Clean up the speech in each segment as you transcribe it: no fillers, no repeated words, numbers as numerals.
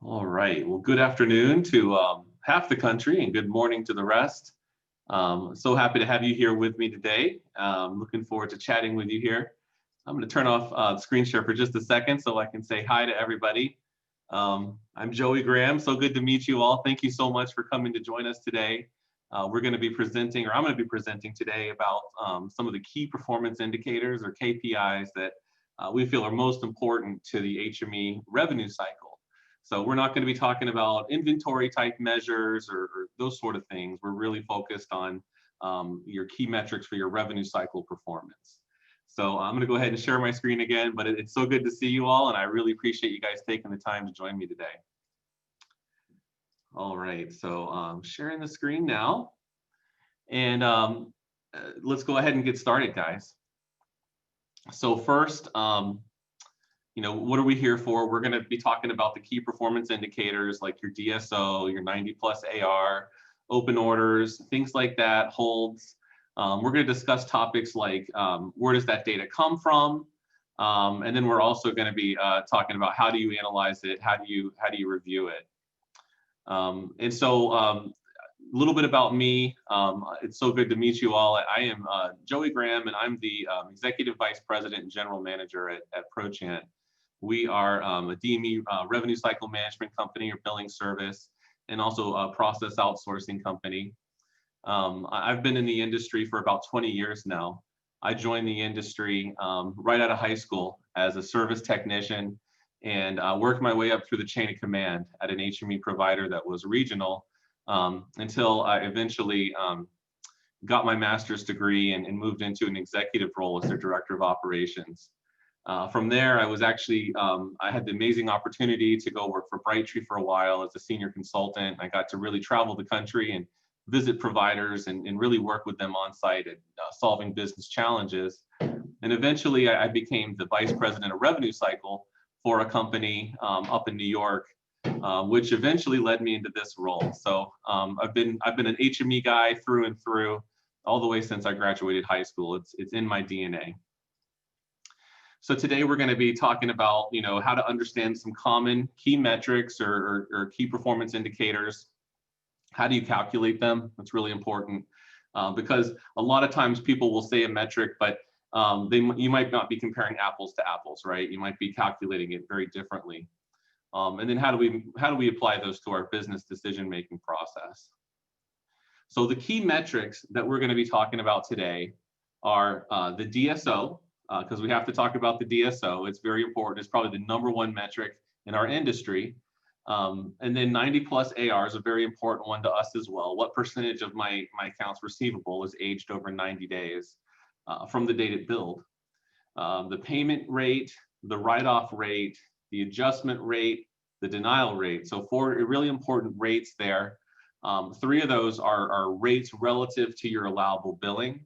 All right. Well, good afternoon to half the country and good morning to the rest. So happy to have you here with me today. Looking forward to chatting with you here. I'm going to turn off the screen share for just a second so I can say hi to everybody. I'm Joey Graham. So good to meet you all. Thank you so much for coming to join us today. We're going to be presenting, or I'm going to be presenting today about some of the key performance indicators or KPIs that we feel are most important to the HME revenue cycle. So we're not going to be talking about inventory type measures or those sort of things. We're really focused on your key metrics for your revenue cycle performance. So I'm going to go ahead and share my screen again, but it's so good to see you all, and I really appreciate you guys taking the time to join me today. All right, so sharing the screen now, and let's go ahead and get started, guys. So first, what are we here for? We're going to be talking about the key performance indicators like your DSO, your 90+ AR, open orders, things like that, holds. We're going to discuss topics like where does that data come from? And then we're also going to be talking about how do you analyze it? How do you review it? And so a little bit about me. It's so good to meet you all. I am Joey Graham, and I'm the Executive Vice President and General Manager at ProChant. We are a DME revenue cycle management company or billing service, and also a process outsourcing company. I've been in the industry for about 20 years now. I joined the industry right out of high school as a service technician, and worked my way up through the chain of command at an HME provider that was regional until I eventually got my master's degree and moved into an executive role as their director of operations. From there, I was actually, I had the amazing opportunity to go work for Brightree for a while as a senior consultant. I got to really travel the country and visit providers and really work with them on site at solving business challenges. And eventually I became the vice president of revenue cycle for a company up in New York, which eventually led me into this role. So I've been an HME guy through and through all the way since I graduated high school. It's in my DNA. So today we're going to be talking about, how to understand some common key metrics or key performance indicators. How do you calculate them? That's really important because a lot of times people will say a metric, but you might not be comparing apples to apples, right? You might be calculating it very differently. And then how do we apply those to our business decision-making process? So the key metrics that we're going to be talking about today are the DSO, because we have to talk about the DSO. It's very important. It's probably the #1 metric in our industry. And then 90+ AR is a very important one to us as well. What percentage of my accounts receivable is aged over 90 days from the date it billed? The payment rate, the write-off rate, the adjustment rate, the denial rate. So 4 really important rates there. 3 of those are rates relative to your allowable billing.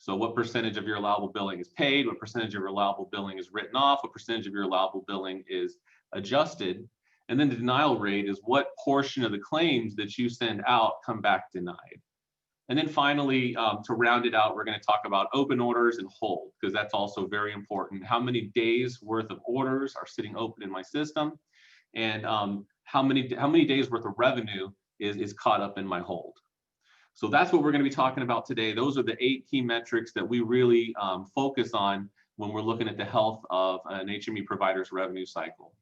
So what percentage of your allowable billing is paid, what percentage of your allowable billing is written off, what percentage of your allowable billing is adjusted. And then the denial rate is what portion of the claims that you send out come back denied. And then finally, to round it out, we're going to talk about open orders and hold, because that's also very important. How many days worth of orders are sitting open in my system, and how many days worth of revenue is caught up in my hold. So that's what we're going to be talking about today. Those are the 8 key metrics that we really focus on when we're looking at the health of an HME provider's revenue cycle.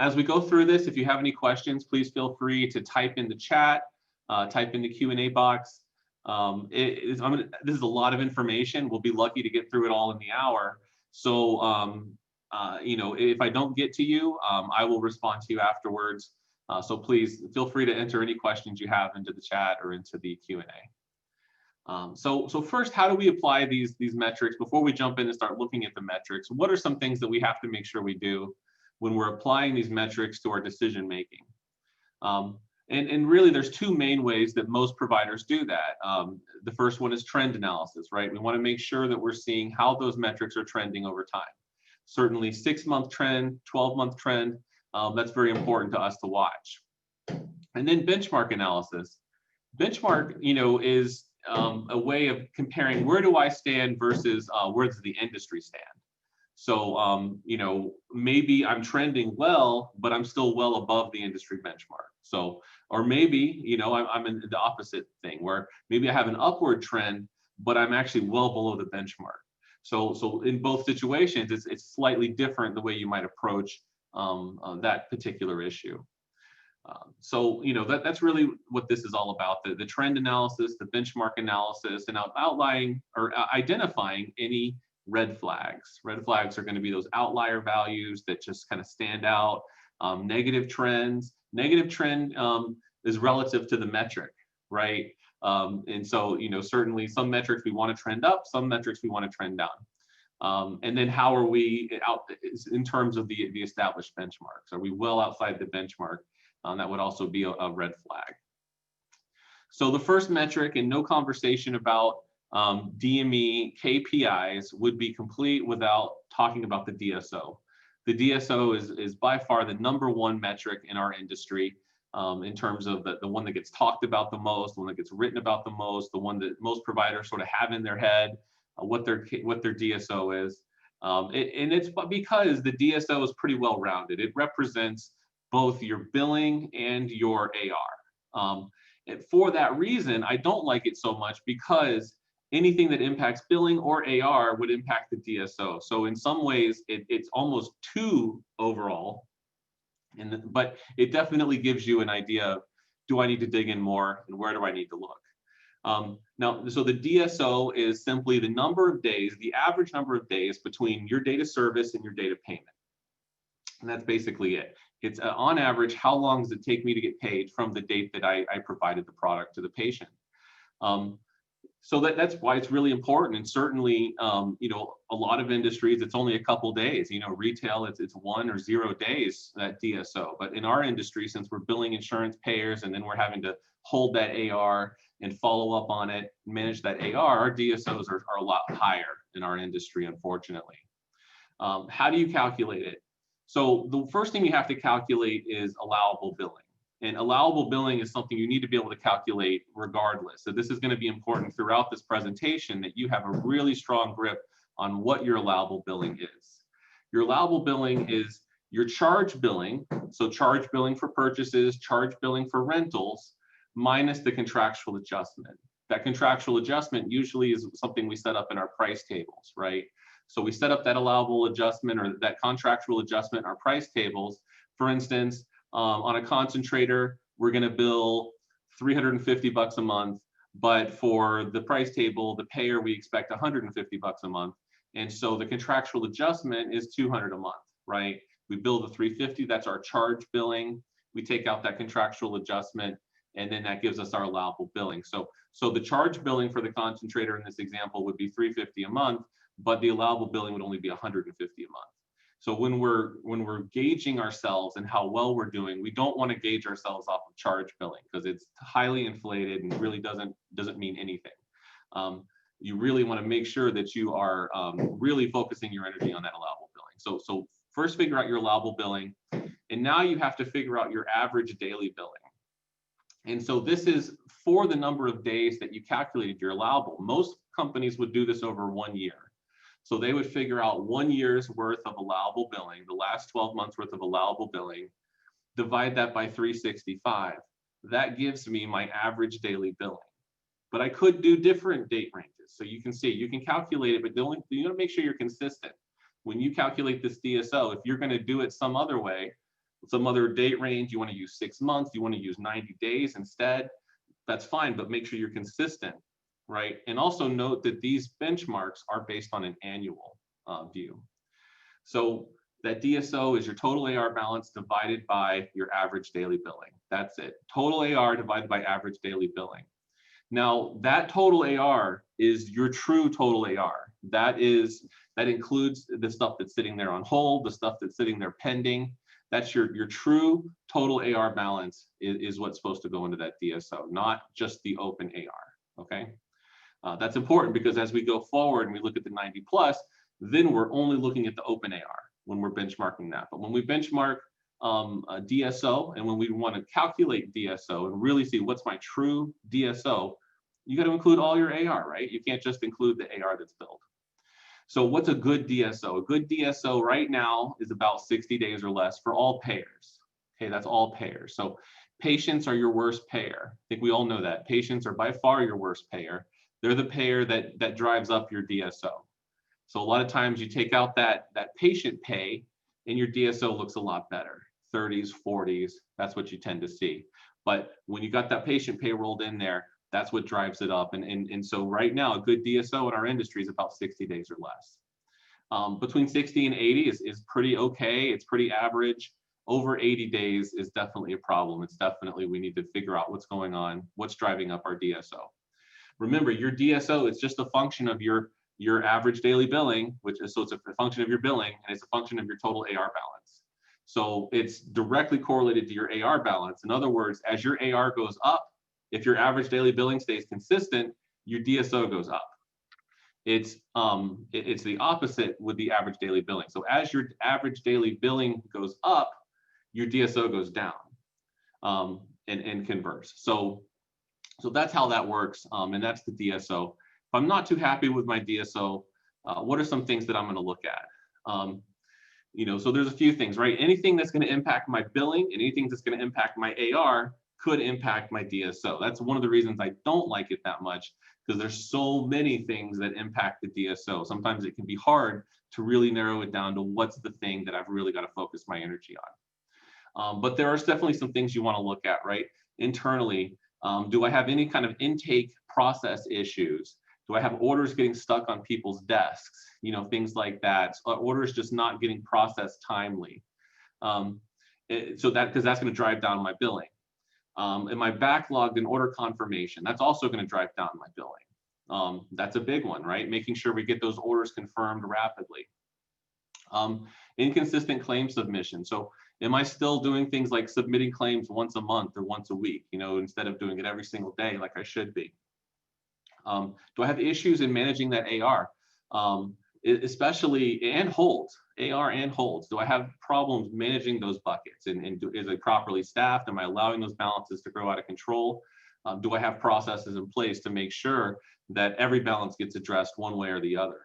As we go through this, if you have any questions, please feel free to type in the chat, type in the Q&A box. This is a lot of information. We'll be lucky to get through it all in the hour. So, if I don't get to you, I will respond to you afterwards. So please feel free to enter any questions you have into the chat or into the Q&A. So first, how do we apply these metrics? Before we jump in and start looking at the metrics, what are some things that we have to make sure we do when we're applying these metrics to our decision making? And really, there's 2 main ways that most providers do that. The first one is trend analysis, right? We want to make sure that we're seeing how those metrics are trending over time. Certainly 6-month trend, 12-month trend, that's very important to us to watch. And then benchmark analysis. Benchmark, is a way of comparing where do I stand versus where does the industry stand. So, you know, maybe I'm trending well, but I'm still well above the industry benchmark. So, or maybe, you know, I'm in the opposite thing where maybe I have an upward trend, but I'm actually well below the benchmark. So in both situations, it's slightly different the way you might approach that particular issue. So, you know, that's really what this is all about, the trend analysis, the benchmark analysis, and outlining or identifying any red flags. Red flags are going to be those outlier values that just kind of stand out. Negative trends. Negative trend is relative to the metric, right? And so, you know, certainly some metrics we want to trend up, some metrics we want to trend down. And then how are we out in terms of the established benchmarks? Are we well outside the benchmark? That would also be a red flag. So the first metric, and no conversation about DME KPIs would be complete without talking about the DSO. The DSO is by far the #1 metric in our industry in terms of the one that gets talked about the most, the one that gets written about the most, the one that most providers sort of have in their head, what their DSO is. And it's because the DSO is pretty well rounded. It represents both your billing and your AR. And for that reason, I don't like it so much because anything that impacts billing or AR would impact the DSO. So in some ways, it's almost 2 overall, but it definitely gives you an idea of, do I need to dig in more and where do I need to look? Now, so the DSO is simply the number of days, the average number of days between your data service and your data payment. And that's basically it. It's on average, how long does it take me to get paid from the date that I provided the product to the patient? So that's why it's really important. And certainly, you know, a lot of industries, it's only a couple days. You know, retail, it's 1 or 0 days, that DSO. But in our industry, since we're billing insurance payers and then we're having to hold that AR and follow up on it, manage that AR, our DSOs are a lot higher in our industry, unfortunately. How do you calculate it? So the first thing you have to calculate is allowable billing. And allowable billing is something you need to be able to calculate regardless. So this is going to be important throughout this presentation, that you have a really strong grip on what your allowable billing is. Your allowable billing is your charge billing, so charge billing for purchases, charge billing for rentals, minus the contractual adjustment. That contractual adjustment usually is something we set up in our price tables, right? So we set up that allowable adjustment or that contractual adjustment in our price tables. For instance, on a concentrator, we're going to bill $350 a month, but for the price table, the payer, we expect $150 a month. And so the contractual adjustment is $200 a month, right? We bill the $350, that's our charge billing. We take out that contractual adjustment, and then that gives us our allowable billing. So the charge billing for the concentrator in this example would be $350 a month, but the allowable billing would only be $150 a month. So when we're gauging ourselves and how well we're doing, we don't want to gauge ourselves off of charge billing because it's highly inflated and really doesn't mean anything. You really want to make sure that you are really focusing your energy on that allowable billing. So first figure out your allowable billing, and now you have to figure out your average daily billing. And so this is for the number of days that you calculated your allowable. Most companies would do this over 1 year. So they would figure out 1 year's worth of allowable billing, the last 12 months worth of allowable billing, divide that by 365. That gives me my average daily billing. But I could do different date ranges. So you can see, you can calculate it, but you want to make sure you're consistent. When you calculate this DSO, if you're going to do it some other way, some other date range, you want to use 6 months, you want to use 90 days instead, that's fine, but make sure you're consistent. Right? And also note that these benchmarks are based on an annual view. So that DSO is your total AR balance divided by your average daily billing. That's it. Total AR divided by average daily billing. Now that total AR is your true total AR. That includes the stuff that's sitting there on hold, the stuff that's sitting there pending. That's your true total AR balance is what's supposed to go into that DSO, not just the open AR. Okay. That's important because as we go forward and we look at the 90 plus, then we're only looking at the open AR when we're benchmarking that. But when we benchmark a DSO and when we want to calculate DSO and really see what's my true DSO, you got to include all your AR, right? You can't just include the AR that's billed. So what's a good DSO? A good DSO right now is about 60 days or less for all payers. Okay, that's all payers. So patients are your worst payer. I think we all know that. Patients are by far your worst payer. They're the payer that drives up your DSO. So a lot of times you take out that patient pay and your DSO looks a lot better. 30s, 40s, that's what you tend to see. But when you got that patient pay rolled in there, that's what drives it up. And so right now, a good DSO in our industry is about 60 days or less. Between 60 and 80 is pretty okay. It's pretty average. Over 80 days is definitely a problem. It's definitely, we need to figure out what's going on, what's driving up our DSO. Remember, your DSO is just a function of your average daily billing, so it's a function of your billing, and it's a function of your total AR balance. So it's directly correlated to your AR balance. In other words, as your AR goes up, if your average daily billing stays consistent, your DSO goes up. It's the opposite with the average daily billing. So as your average daily billing goes up, your DSO goes down, and converse. So that's how that works, and that's the DSO. If I'm not too happy with my DSO, what are some things that I'm going to look at? So there's a few things, right? Anything that's going to impact my billing and anything that's going to impact my AR could impact my DSO. That's one of the reasons I don't like it that much, because there's so many things that impact the DSO. Sometimes it can be hard to really narrow it down to what's the thing that I've really got to focus my energy on. But there are definitely some things you want to look at, right? Internally, do I have any kind of intake process issues? Do I have orders getting stuck on people's desks? Things like that. Orders just not getting processed timely. Because that's going to drive down my billing. Am I backlogged in order confirmation? That's also going to drive down my billing. That's a big one, right? Making sure we get those orders confirmed rapidly. Inconsistent claim submission. So am I still doing things like submitting claims once a month or once a week, instead of doing it every single day like I should be? Do I have issues in managing that AR, especially and holds, AR and holds? Do I have problems managing those buckets? And is it properly staffed? Am I allowing those balances to grow out of control? Do I have processes in place to make sure that every balance gets addressed one way or the other?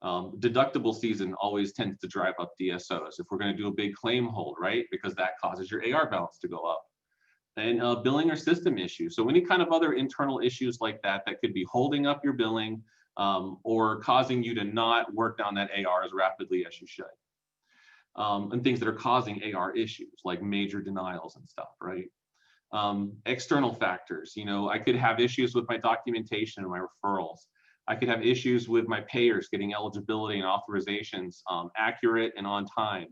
Deductible season always tends to drive up DSOs if we're going to do a big claim hold, right? Because that causes your AR balance to go up. And billing or system issues. So any kind of other internal issues like that could be holding up your billing or causing you to not work down that AR as rapidly as you should. And things that are causing AR issues like major denials and stuff, right? External factors, I could have issues with my documentation and my referrals. I could have issues with my payers getting eligibility and authorizations accurate and on time.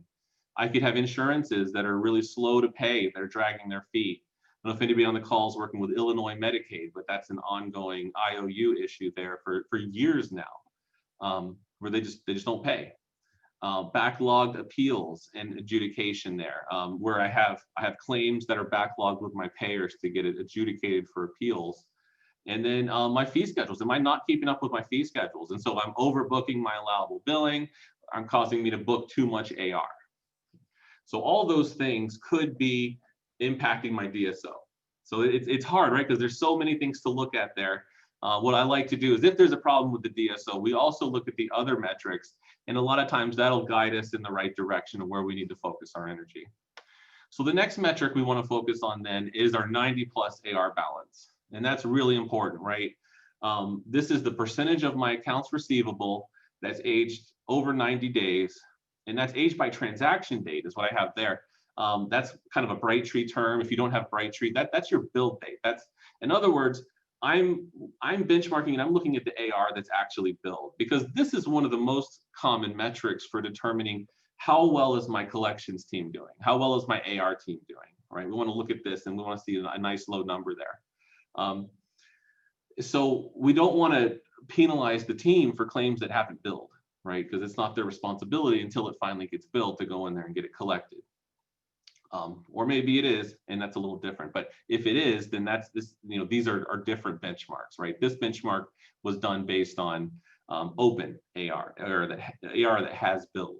I could have insurances that are really slow to pay, that are dragging their feet. I don't know if anybody on the call is working with Illinois Medicaid, but that's an ongoing IOU issue there for years now, where they just don't pay. Backlogged appeals and adjudication there, where I have claims that are backlogged with my payers to get it adjudicated for appeals. And then my fee schedules. Am I not keeping up with my fee schedules? And so I'm overbooking my allowable billing. I'm causing me to book too much AR. So all those things could be impacting my DSO. So it's hard, right? Because there's so many things to look at there. What I like to do is if there's a problem with the DSO, we also look at the other metrics. And a lot of times that'll guide us in the right direction of where we need to focus our energy. So the next metric we want to focus on then is our 90+ AR balance. And that's really important, right? This is the percentage of my accounts receivable that's aged over 90 days. And that's aged by transaction date is what I have there. That's kind of a Brightree term. If you don't have Brightree, that's your build date. That's, in other words, I'm benchmarking and I'm looking at the AR that's actually billed, because this is one of the most common metrics for determining how well is my collections team doing? How well is my AR team doing, right? We want to look at this and we want to see a nice low number there. So we don't want to penalize the team for claims that haven't billed, right? Because it's not their responsibility until it finally gets billed to go in there and get it collected. Or maybe it is, and that's a little different. But if it is, then that's this, these are different benchmarks, right? This benchmark was done based on open AR, or the AR that has billed.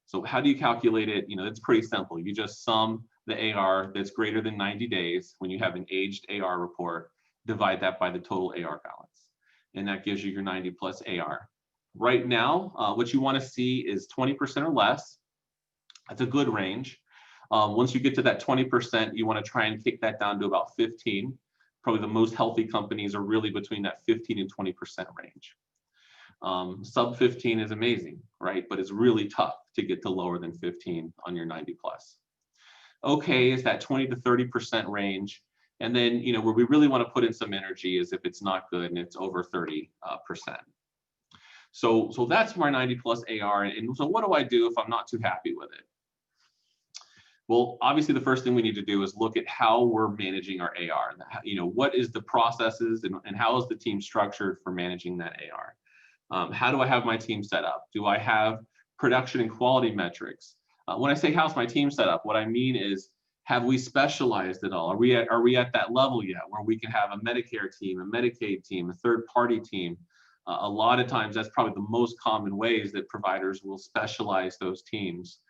So how do you calculate it? It's pretty simple. You just sum the AR that's greater than 90 days when you have an aged AR report, divide that by the total AR balance. And that gives you your 90+ AR. Right now, what you want to see is 20% or less. That's a good range. Once you get to that 20%, you want to try and kick that down to about 15. Probably the most healthy companies are really between that 15 and 20% range. Sub 15 is amazing, right? But it's really tough to get to lower than 15 on your 90 plus. Okay, is that 20 to 30% range. And then, where we really want to put in some energy is if it's not good and it's over 30%. So that's my 90 plus AR. And so what do I do if I'm not too happy with it? Well, obviously the first thing we need to do is look at how we're managing our AR. What is the processes and how is the team structured for managing that AR? How do I have my team set up? Do I have production and quality metrics? When I say how's my team set up, what I mean is, have we specialized at all? Are we at that level yet where we can have a Medicare team, a Medicaid team, a third-party team? A lot of times that's probably the most common ways that providers will specialize those teams,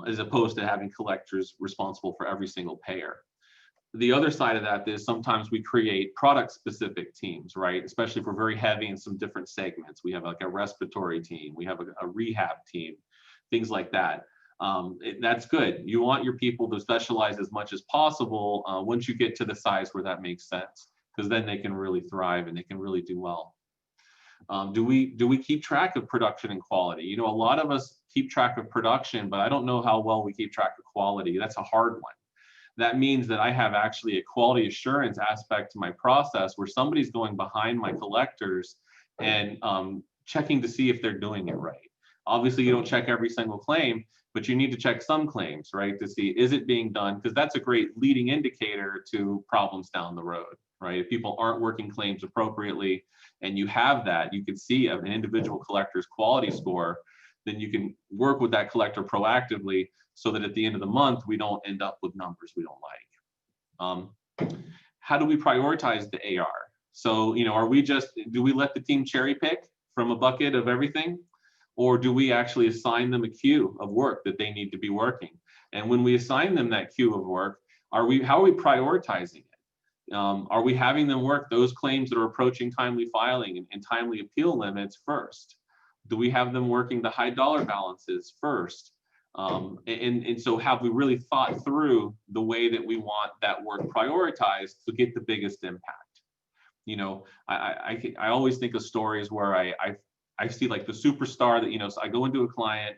as opposed to having collectors responsible for every single payer. The other side of that is sometimes we create product-specific teams, right? Especially if we're very heavy in some different segments. We have like a respiratory team, we have a rehab team, things like that. That's good. You want your people to specialize as much as possible once you get to the size where that makes sense, because then they can really thrive and they can really do well. Do we keep track of production and quality? A lot of us keep track of production, but I don't know how well we keep track of quality. That's a hard one. That means that I have actually a quality assurance aspect to my process where somebody's going behind my collectors and checking to see if they're doing it right. Obviously, you don't check every single claim, but you need to check some claims, right, to see, is it being done? Because that's a great leading indicator to problems down the road, right? If people aren't working claims appropriately and you have that, you can see an individual collector's quality score, then you can work with that collector proactively so that at the end of the month, we don't end up with numbers we don't like. How do we prioritize the AR? So, do we let the team cherry pick from a bucket of everything? Or do we actually assign them a queue of work that they need to be working? And when we assign them that queue of work, how are we prioritizing it? Are we having them work those claims that are approaching timely filing and timely appeal limits first? Do we have them working the high dollar balances first? And so have we really thought through the way that we want that work prioritized to get the biggest impact? I always think of stories where I see like the superstar that, so I go into a client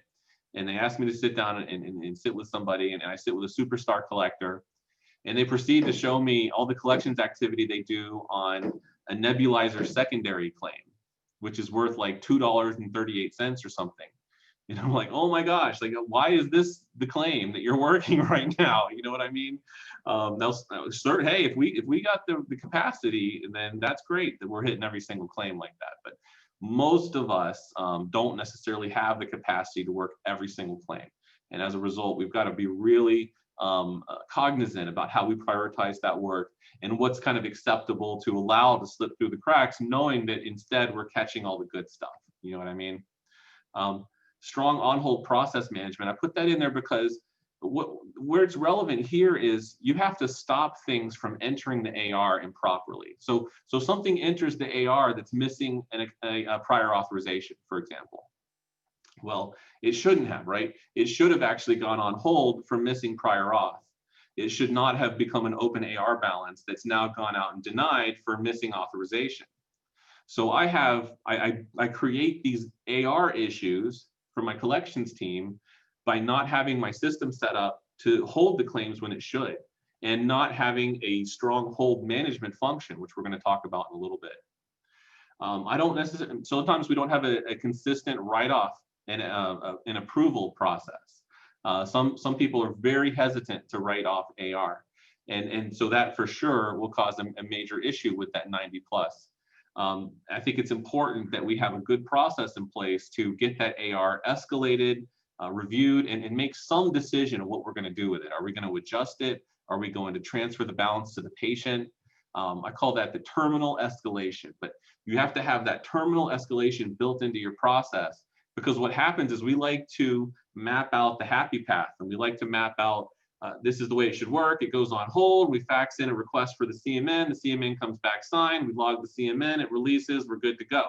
and they ask me to sit down and sit with somebody, and I sit with a superstar collector, and they proceed to show me all the collections activity they do on a nebulizer secondary claim, which is worth like $2.38 or something. And I'm like, oh my gosh, like, why is this the claim that you're working right now? You know what I mean? Hey, if we got the capacity, then that's great that we're hitting every single claim like that. But most of us don't necessarily have the capacity to work every single claim. And as a result, we've got to be really cognizant about how we prioritize that work and what's kind of acceptable to allow to slip through the cracks, knowing that instead we're catching all the good stuff. You know what I mean? Strong on-hold process management. I put that in there because where it's relevant here is you have to stop things from entering the AR improperly. So something enters the AR that's missing a prior authorization, for example. Well, it shouldn't have, right? It should have actually gone on hold for missing prior auth. It should not have become an open AR balance that's now gone out and denied for missing authorization. So I create these AR issues for my collections team by not having my system set up to hold the claims when it should, and not having a strong hold management function, which we're going to talk about in a little bit. I don't necessarily, sometimes we don't have a consistent write-off and an approval process. Some people are very hesitant to write off AR. And so that for sure will cause a major issue with that 90 plus. I think it's important that we have a good process in place to get that AR escalated, reviewed, and make some decision of what we're going to do with it. Are we going to adjust it? Are we going to transfer the balance to the patient? I call that the terminal escalation, but you have to have that terminal escalation built into your process, because what happens is we like to map out the happy path, and we like to map out this is the way it should work. It goes on hold. We fax in a request for the CMN. The CMN comes back signed. We log the CMN. It releases. We're good to go.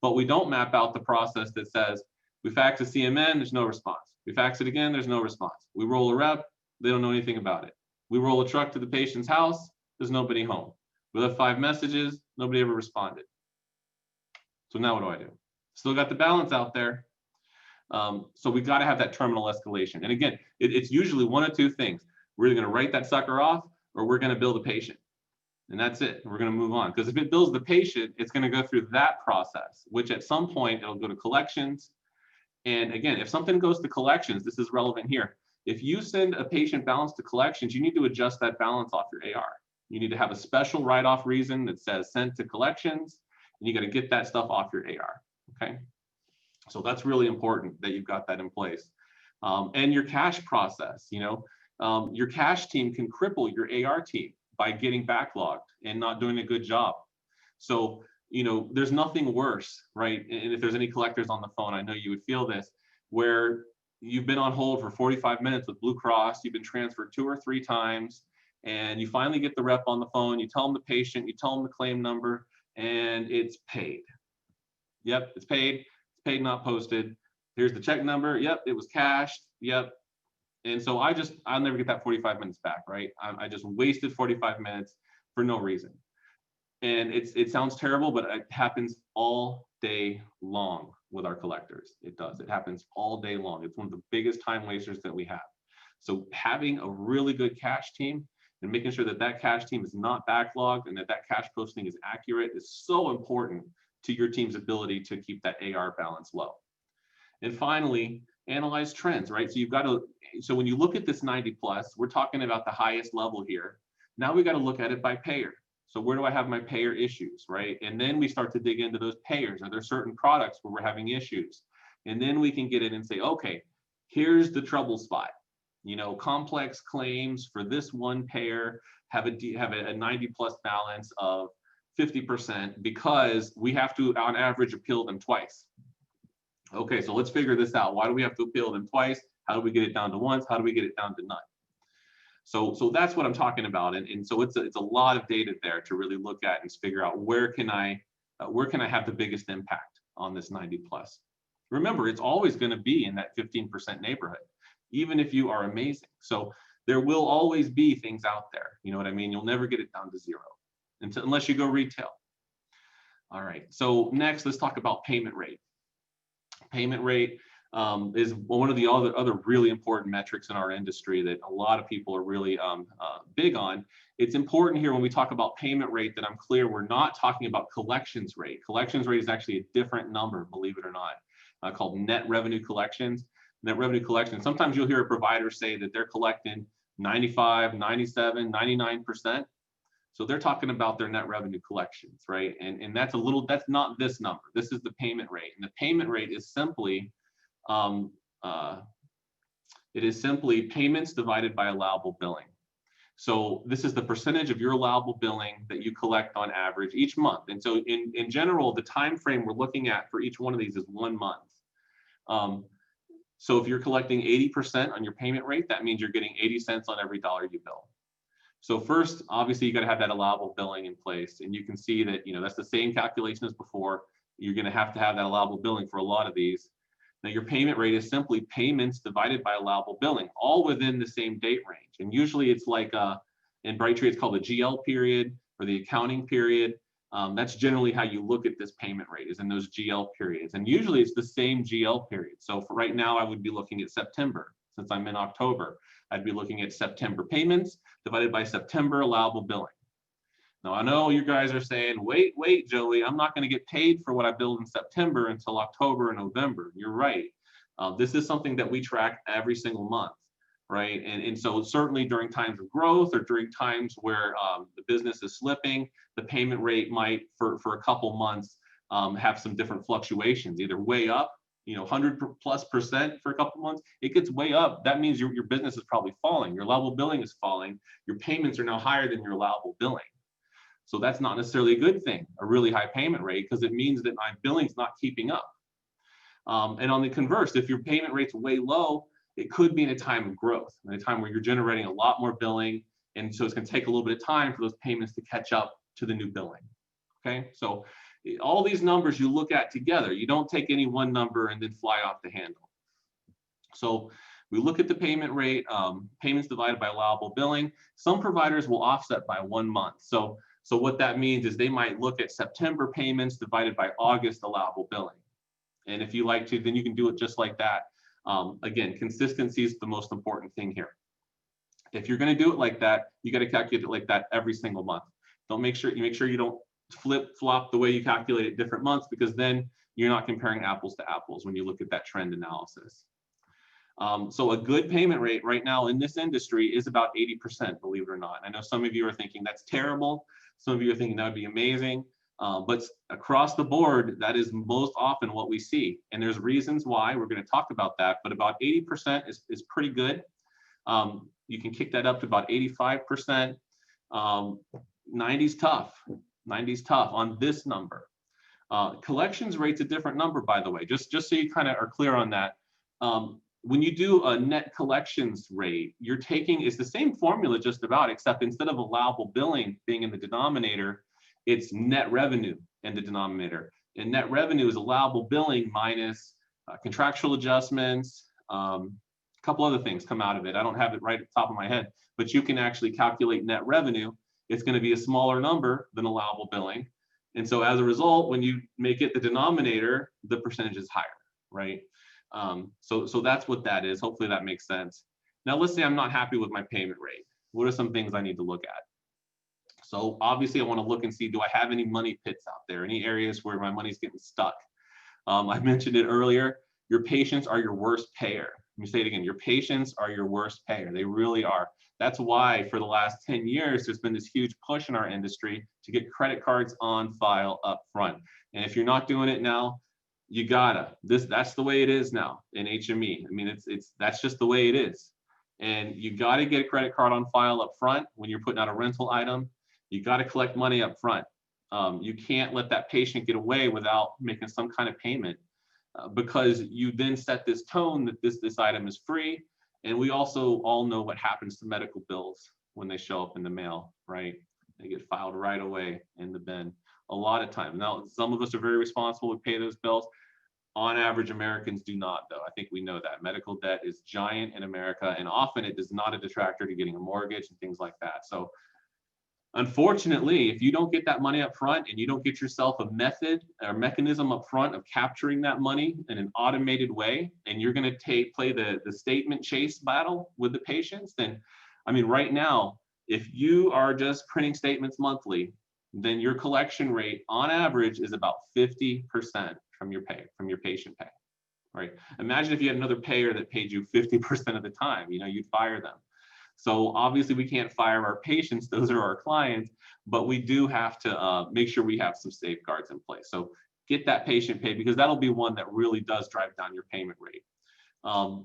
but we don't map out the process that says, we fax a CMN, there's no response. We fax it again, there's no response. We roll a rep, they don't know anything about it. We roll a truck to the patient's house, there's nobody home. We left 5 messages, nobody ever responded. So now what do? Still got the balance out there. So we got to have that terminal escalation. And again, it's usually one of two things. We're either going to write that sucker off, or we're going to bill the patient. And that's it. We're going to move on. Because if it bills the patient, it's going to go through that process, which at some point it'll go to collections. And again, if something goes to collections, this is relevant here. If you send a patient balance to collections, you need to adjust that balance off your AR. You need to have a special write-off reason that says sent to collections, and you got to get that stuff off your AR. Okay. So that's really important that you've got that in place. And your cash process, your cash team can cripple your AR team by getting backlogged and not doing a good job. So, there's nothing worse, right? And if there's any collectors on the phone, I know you would feel this, where you've been on hold for 45 minutes with Blue Cross, you've been transferred 2 or 3 times, and you finally get the rep on the phone, you tell them the patient, you tell them the claim number, and it's paid. Yep, it's paid. It's paid, not posted. Here's the check number. Yep, it was cashed. Yep. And so I'll never get that 45 minutes back, right? I just wasted 45 minutes for no reason. And it sounds terrible, but it happens all day long with our collectors. It does. It happens all day long. It's one of the biggest time wasters that we have. So having a really good cash team and making sure that that cash team is not backlogged and that that cash posting is accurate is so important to your team's ability to keep that AR balance low. And finally, analyze trends, right? So when you look at this 90 plus, we're talking about the highest level here. Now we got to look at it by payer. So where do I have my payer issues, right? And then we start to dig into those payers. Are there certain products where we're having issues? And then we can get in and say, okay, here's the trouble spot. Complex claims for this one payer have a 90 plus balance of 50% because we have to, on average, appeal them twice. Okay, so let's figure this out. Why do we have to appeal them twice? How do we get it down to once? How do we get it down to none? So that's what I'm talking about. And so it's a lot of data there to really look at and figure out where can I have the biggest impact on this 90 plus. Remember, it's always going to be in that 15% neighborhood, even if you are amazing. So there will always be things out there. You know what I mean? You'll never get it down to 0 unless you go retail. All right. So next, let's talk about payment rate. Payment rate is one of the other really important metrics in our industry that a lot of people are really big on. It's important here when we talk about payment rate that I'm clear we're not talking about collections rate. Collections rate is actually a different number, believe it or not, called net revenue collections. Net revenue collections, sometimes you'll hear a provider say that they're collecting 95, 97, 99%. So they're talking about their net revenue collections, right? And that's not this number. This is the payment rate. And the payment rate is simply payments divided by allowable billing. So this is the percentage of your allowable billing that you collect on average each month. And so in general, the time frame we're looking at for each one of these is 1 month. So if you're collecting 80% on your payment rate, that means you're getting 80 cents on every dollar you bill. So first, obviously, you got to have that allowable billing in place. And you can see that, that's the same calculation as before. You're going to have that allowable billing for a lot of these. Now, your payment rate is simply payments divided by allowable billing, all within the same date range. And usually it's like, in Brightree, it's called the GL period or the accounting period. That's generally how you look at this payment rate, is in those GL periods. And usually it's the same GL period. So for right now, I would be looking at September. Since I'm in October, I'd be looking at September payments divided by September allowable billing. Now, I know you guys are saying, wait, Joey, I'm not going to get paid for what I billed in September until October and November. You're right. This is something that we track every single month, right? And so certainly during times of growth or during times where the business is slipping, the payment rate might, for a couple months, have some different fluctuations, either way up, 100+% for a couple months, it gets way up. That means your business is probably falling. Your allowable billing is falling. Your payments are now higher than your allowable billing. So that's not necessarily a good thing, a really high payment rate, because it means that my billing's not keeping up. And on the converse, if your payment rate's way low, it could be in a time of growth, in a time where you're generating a lot more billing. And so it's going to take a little bit of time for those payments to catch up to the new billing. Okay, so all these numbers you look at together. You don't take any one number and then fly off the handle. So we look at the payment rate, payments divided by allowable billing. Some providers will offset by 1 month. So what that means is they might look at September payments divided by August allowable billing. And if you like to, then you can do it just like that. Again, consistency is the most important thing here. If you're going to do it like that, you got to calculate it like that every single month. Make sure you don't flip-flop the way you calculate it different months, because then you're not comparing apples to apples when you look at that trend analysis. So a good payment rate right now in this industry is about 80%, believe it or not. I know some of you are thinking that's terrible. Some of you are thinking that would be amazing. But across the board, that is most often what we see. And there's reasons why. We're going to talk about that. But about 80% is pretty good. You can kick that up to about 85%. 90's tough. 90's tough on this number. Collections rate's a different number, by the way, just so you kind of are clear on that. When you do a net collections rate, you're taking, it's the same formula just about, except instead of allowable billing being in the denominator, it's net revenue in the denominator. And net revenue is allowable billing minus contractual adjustments, a couple other things come out of it. I don't have it right at the top of my head, but you can actually calculate net revenue. It's going to be a smaller number than allowable billing. And so as a result, when you make it the denominator, the percentage is higher, right? So that's what that is. Hopefully that makes sense. Now, let's say I'm not happy with my payment rate. What are some things I need to look at? So obviously I want to look and see, do I have any money pits out there? Any areas where my money's getting stuck? I mentioned it earlier. Your patients are your worst payer. Let me say it again. Your patients are your worst payer. They really are. That's why for the last 10 years, there's been this huge push in our industry to get credit cards on file up front. And if you're not doing it now, you gotta. That's the way it is now in HME. I mean, that's just the way it is. And you gotta get a credit card on file up front when you're putting out a rental item. You gotta collect money up front. You can't let that patient get away without making some kind of payment, because you then set this tone that this item is free. And we also all know what happens to medical bills when they show up in the mail, right? They get filed right away in the bin a lot of times. Now, some of us are very responsible to pay those bills. On average, Americans do not, though. I think we know that. Medical debt is giant in America, and often it is not a detractor to getting a mortgage and things like that. So unfortunately, if you don't get that money up front and you don't get yourself a method or mechanism up front of capturing that money in an automated way, and you're going to play the statement chase battle with the patients, then, I mean, right now, if you are just printing statements monthly, then your collection rate on average is about 50% from your patient pay, right? Imagine if you had another payer that paid you 50% of the time, you'd fire them. So obviously we can't fire our patients, those are our clients, but we do have to make sure we have some safeguards in place. So get that patient paid, because that'll be one that really does drive down your payment rate.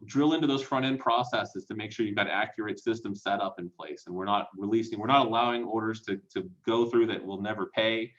Drill into those front end processes to make sure you've got accurate systems set up in place, and we're not allowing orders to go through that will never pay.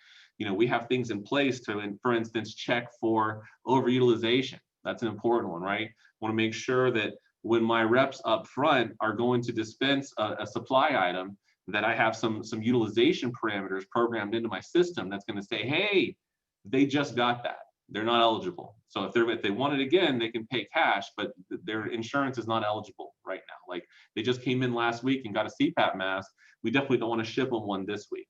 We have things in place to, for instance, check for overutilization. That's an important one, right? Want to make sure that when my reps up front are going to dispense a supply item, that I have some utilization parameters programmed into my system that's going to say, hey, they just got that. They're not eligible. So if they want it again, they can pay cash, but their insurance is not eligible right now. Like, they just came in last week and got a CPAP mask. We definitely don't want to ship them one this week.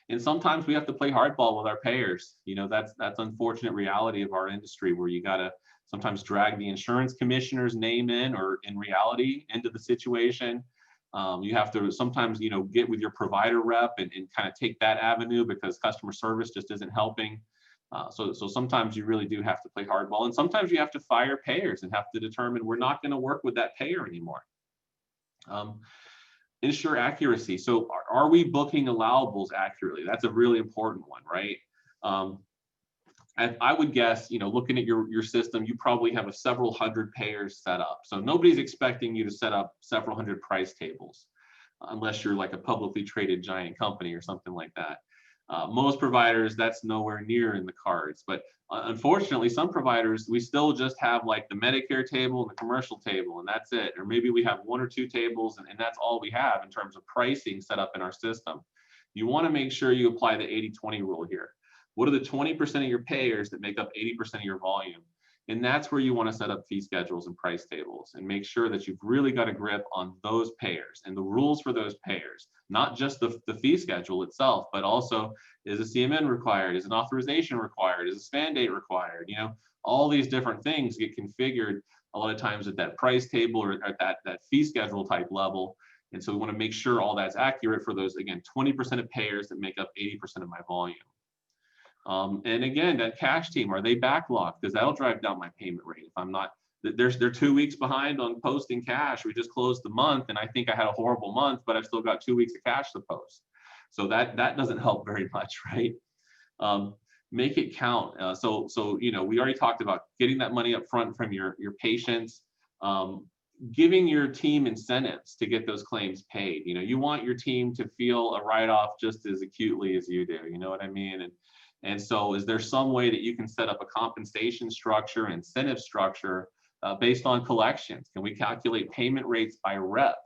And sometimes we have to play hardball with our payers. That's unfortunate reality of our industry, where you got to sometimes drag the insurance commissioner's name in, or in reality, into the situation. You have to sometimes, get with your provider rep and kind of take that avenue, because customer service just isn't helping. So sometimes you really do have to play hardball, and sometimes you have to fire payers and have to determine, we're not going to work with that payer anymore. Ensure accuracy. So are we booking allowables accurately? That's a really important one, right? I would guess, looking at your system, you probably have several hundred payers set up. So nobody's expecting you to set up several hundred price tables, unless you're like a publicly traded giant company or something like that. Most providers, that's nowhere near in the cards. But unfortunately, some providers, we still just have like the Medicare table and the commercial table, and that's it. Or maybe we have one or two tables, and that's all we have in terms of pricing set up in our system. You want to make sure you apply the 80-20 rule here. What are the 20% of your payers that make up 80% of your volume? And that's where you want to set up fee schedules and price tables and make sure that you've really got a grip on those payers and the rules for those payers, not just the fee schedule itself, but also, is a CMN required? Is an authorization required? Is a span date required? You know, all these different things get configured a lot of times at that price table or at that fee schedule type level. And so we want to make sure all that's accurate for those, again, 20% of payers that make up 80% of my volume. And again, that cash team, are they backlogged? Because that'll drive down my payment rate. If I'm not, they're 2 weeks behind on posting cash. We just closed the month and I think I had a horrible month, but I've still got 2 weeks of cash to post. So that doesn't help very much, right? Make it count. So you know, we already talked about getting that money up front from your patients, giving your team incentives to get those claims paid. You know, you want your team to feel a write-off just as acutely as you do. You know what I mean? And so is there some way that you can set up a compensation structure, incentive structure based on collections? Can we calculate payment rates by rep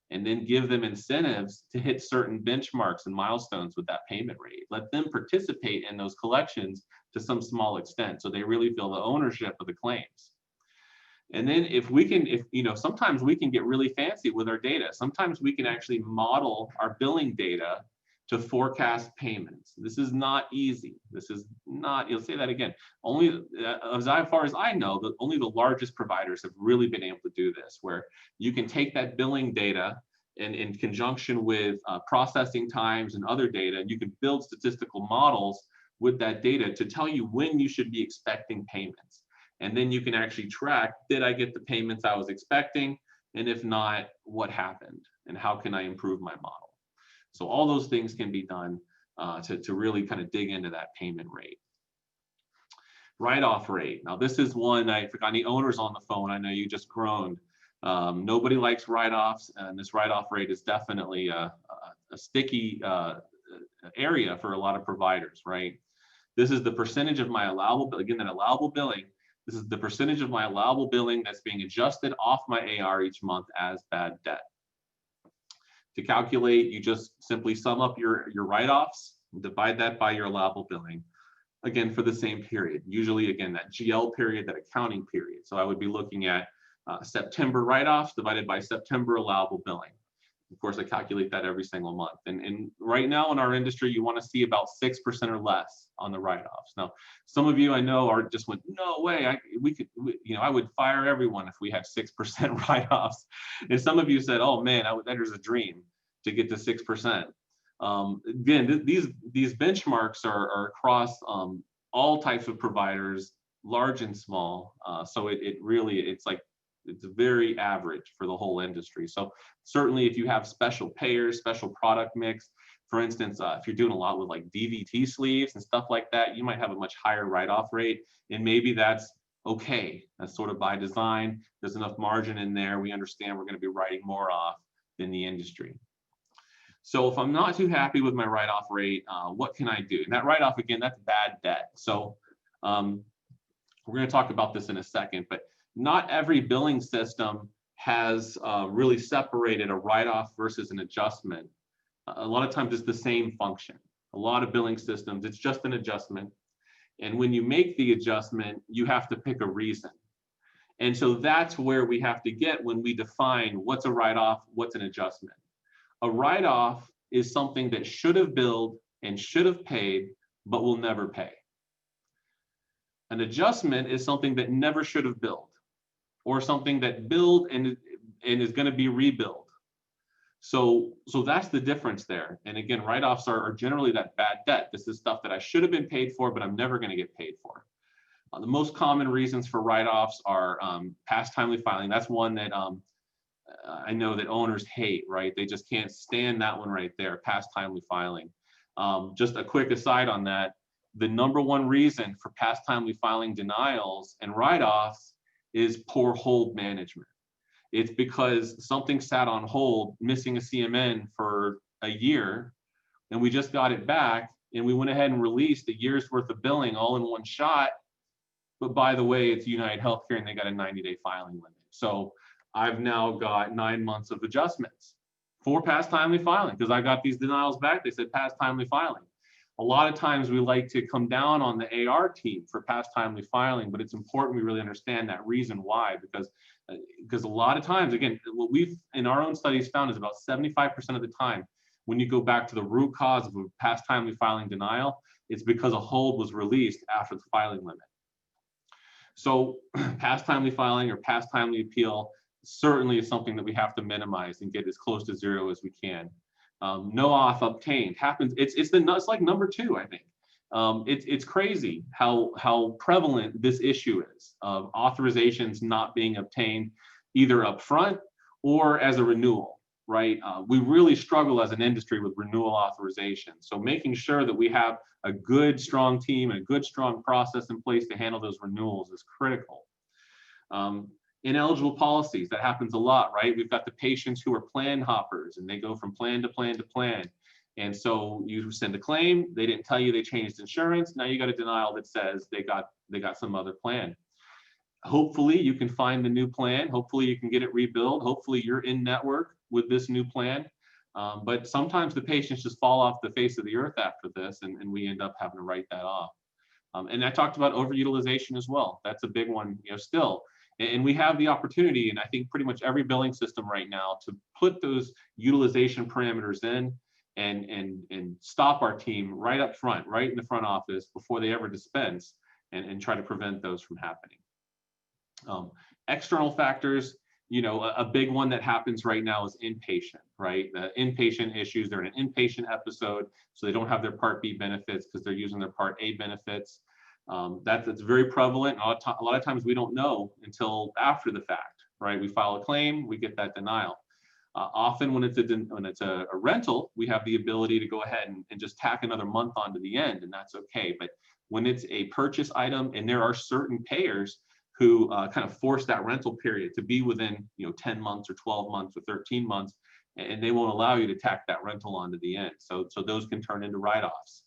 and then give them incentives to hit certain benchmarks and milestones with that payment rate? Let them participate in those collections to some small extent so they really feel the ownership of the claims. And then if you know, sometimes we can get really fancy with our data. Sometimes we can actually model our billing data to forecast payments. This is not easy. This is not, you'll say that again, only as far as I know, only the largest providers have really been able to do this, where you can take that billing data and in conjunction with processing times and other data, and you can build statistical models with that data to tell you when you should be expecting payments. And then you can actually track, did I get the payments I was expecting? And if not, what happened? And how can I improve my model? So all those things can be done to really kind of dig into that payment rate. Write-off rate. Now this is one, I forgot any owners on the phone, I know you just groaned. Nobody likes write-offs, and this write-off rate is definitely a sticky area for a lot of providers, right? This is the percentage of my allowable, again, that allowable billing. This is the percentage of my allowable billing that's being adjusted off my AR each month as bad debt. To calculate, you just simply sum up your write-offs, divide that by your allowable billing, again, for the same period. Usually, again, that GL period, that accounting period. So I would be looking at September write-offs divided by September allowable billing. Of course, I calculate that every single month. And right now in our industry, you want to see about 6% or less on the write-offs. Now, some of you I know are just went, no way, I would fire everyone if we had 6% write-offs. And some of you said, oh man, that is a dream to get to 6%. Again, these benchmarks are across all types of providers, large and small. So it's very average for the whole industry. So certainly if you have special payers, special product mix, for instance, if you're doing a lot with like DVT sleeves and stuff like that, you might have a much higher write-off rate, and maybe that's okay. That's sort of by design. There's enough margin in there. We understand we're going to be writing more off than the industry. So if I'm not too happy with my write-off rate, what can I do? And that write-off, again, that's bad debt. So we're going to talk about this in a second, but not every billing system has really separated a write-off versus an adjustment. A lot of times it's the same function. A lot of billing systems, it's just an adjustment. And when you make the adjustment, you have to pick a reason. And so that's where we have to get when we define what's a write-off, what's an adjustment. A write-off is something that should have billed and should have paid, but will never pay. An adjustment is something that never should have billed, or something that billed and is going to be rebilled. So that's the difference there. And again, write-offs are generally that bad debt. This is stuff that I should have been paid for, but I'm never going to get paid for. The most common reasons for write-offs are past timely filing. That's one that I know that owners hate, right? They just can't stand that one right there, past timely filing. Just a quick aside on that, the #1 reason for past timely filing denials and write-offs is poor hold management. It's because something sat on hold, missing a CMN for a year, and we just got it back, and we went ahead and released a year's worth of billing all in one shot. But by the way, it's United Healthcare, and they got a 90-day filing limit. So I've now got 9 months of adjustments. for past timely filing, because I got these denials back. They said past timely filing. A lot of times we like to come down on the AR team for past timely filing, but it's important we really understand that reason why, because a lot of times, again, what we've in our own studies found is about 75% of the time, when you go back to the root cause of a past timely filing denial, it's because a hold was released after the filing limit. So past timely filing or past timely appeal certainly is something that we have to minimize and get as close to zero as we can. No auth obtained happens. It's like number 2, I think. It's crazy how prevalent this issue is of authorizations not being obtained either upfront or as a renewal, right? We really struggle as an industry with renewal authorization. So making sure that we have a good, strong team and a good, strong process in place to handle those renewals is critical. Ineligible policies, that happens a lot, right? We've got the patients who are plan hoppers and they go from plan to plan to plan. And so you send a claim, they didn't tell you they changed insurance. Now you got a denial that says they got some other plan. Hopefully you can find the new plan. Hopefully you can get it rebuilt. Hopefully you're in network with this new plan. But sometimes the patients just fall off the face of the earth after this, and we end up having to write that off. And I talked about overutilization as well. That's a big one, still. And we have the opportunity, and I think pretty much every billing system right now, to put those utilization parameters in and stop our team right up front, right in the front office before they ever dispense, and try to prevent those from happening. External factors, a big one that happens right now is inpatient, right? The inpatient issues, they're in an inpatient episode, so they don't have their Part B benefits because they're using their Part A benefits. That's very prevalent. A lot of times we don't know until after the fact, right? We file a claim, we get that denial. Often when it's a rental, we have the ability to go ahead and just tack another month onto the end, and that's okay. But when it's a purchase item, and there are certain payers who kind of force that rental period to be within 10 months or 12 months or 13 months, and they won't allow you to tack that rental onto the end. So those can turn into write-offs.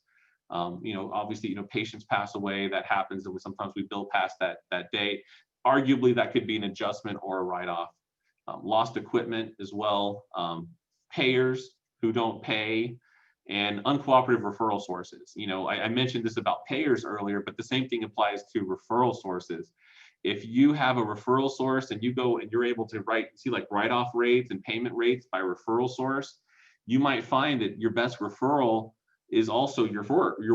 Obviously, patients pass away, that happens, and sometimes we bill past that date. Arguably, that could be an adjustment or a write-off. Lost equipment as well, payers who don't pay, and uncooperative referral sources. I mentioned this about payers earlier, but the same thing applies to referral sources. If you have a referral source and you go and you're able to see like write-off rates and payment rates by referral source, you might find that your best referral is also your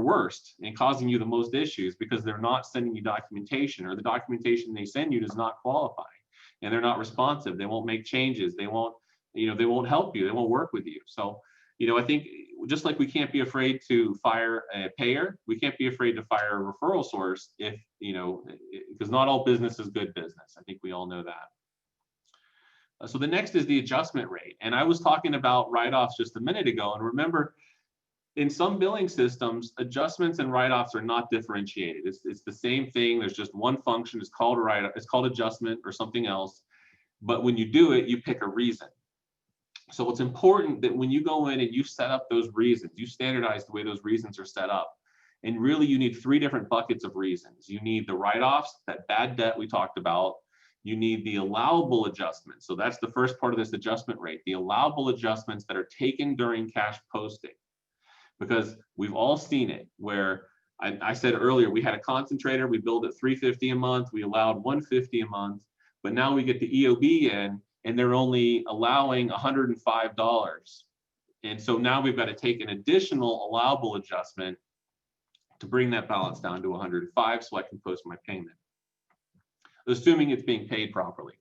worst and causing you the most issues because they're not sending you documentation, or the documentation they send you does not qualify, and they're not responsive. They won't make changes. They won't help you. They won't work with you. So, I think just like we can't be afraid to fire a payer, we can't be afraid to fire a referral source because not all business is good business. I think we all know that. So the next is the adjustment rate. And I was talking about write-offs just a minute ago. And remember, in some billing systems, adjustments and write-offs are not differentiated. It's the same thing. There's just one function. It's called a write-off. It's called adjustment or something else. But when you do it, you pick a reason. So it's important that when you go in and you set up those reasons, you standardize the way those reasons are set up. And really, you need 3 different buckets of reasons. You need the write-offs, that bad debt we talked about. You need the allowable adjustments. So that's the first part of this adjustment rate, the allowable adjustments that are taken during cash posting. Because we've all seen it where I said earlier, we had a concentrator, we billed at $350 a month, we allowed $150 a month, but now we get the EOB in and they're only allowing $105. And so now we've got to take an additional allowable adjustment to bring that balance down to 105 so I can post my payment, assuming it's being paid properly.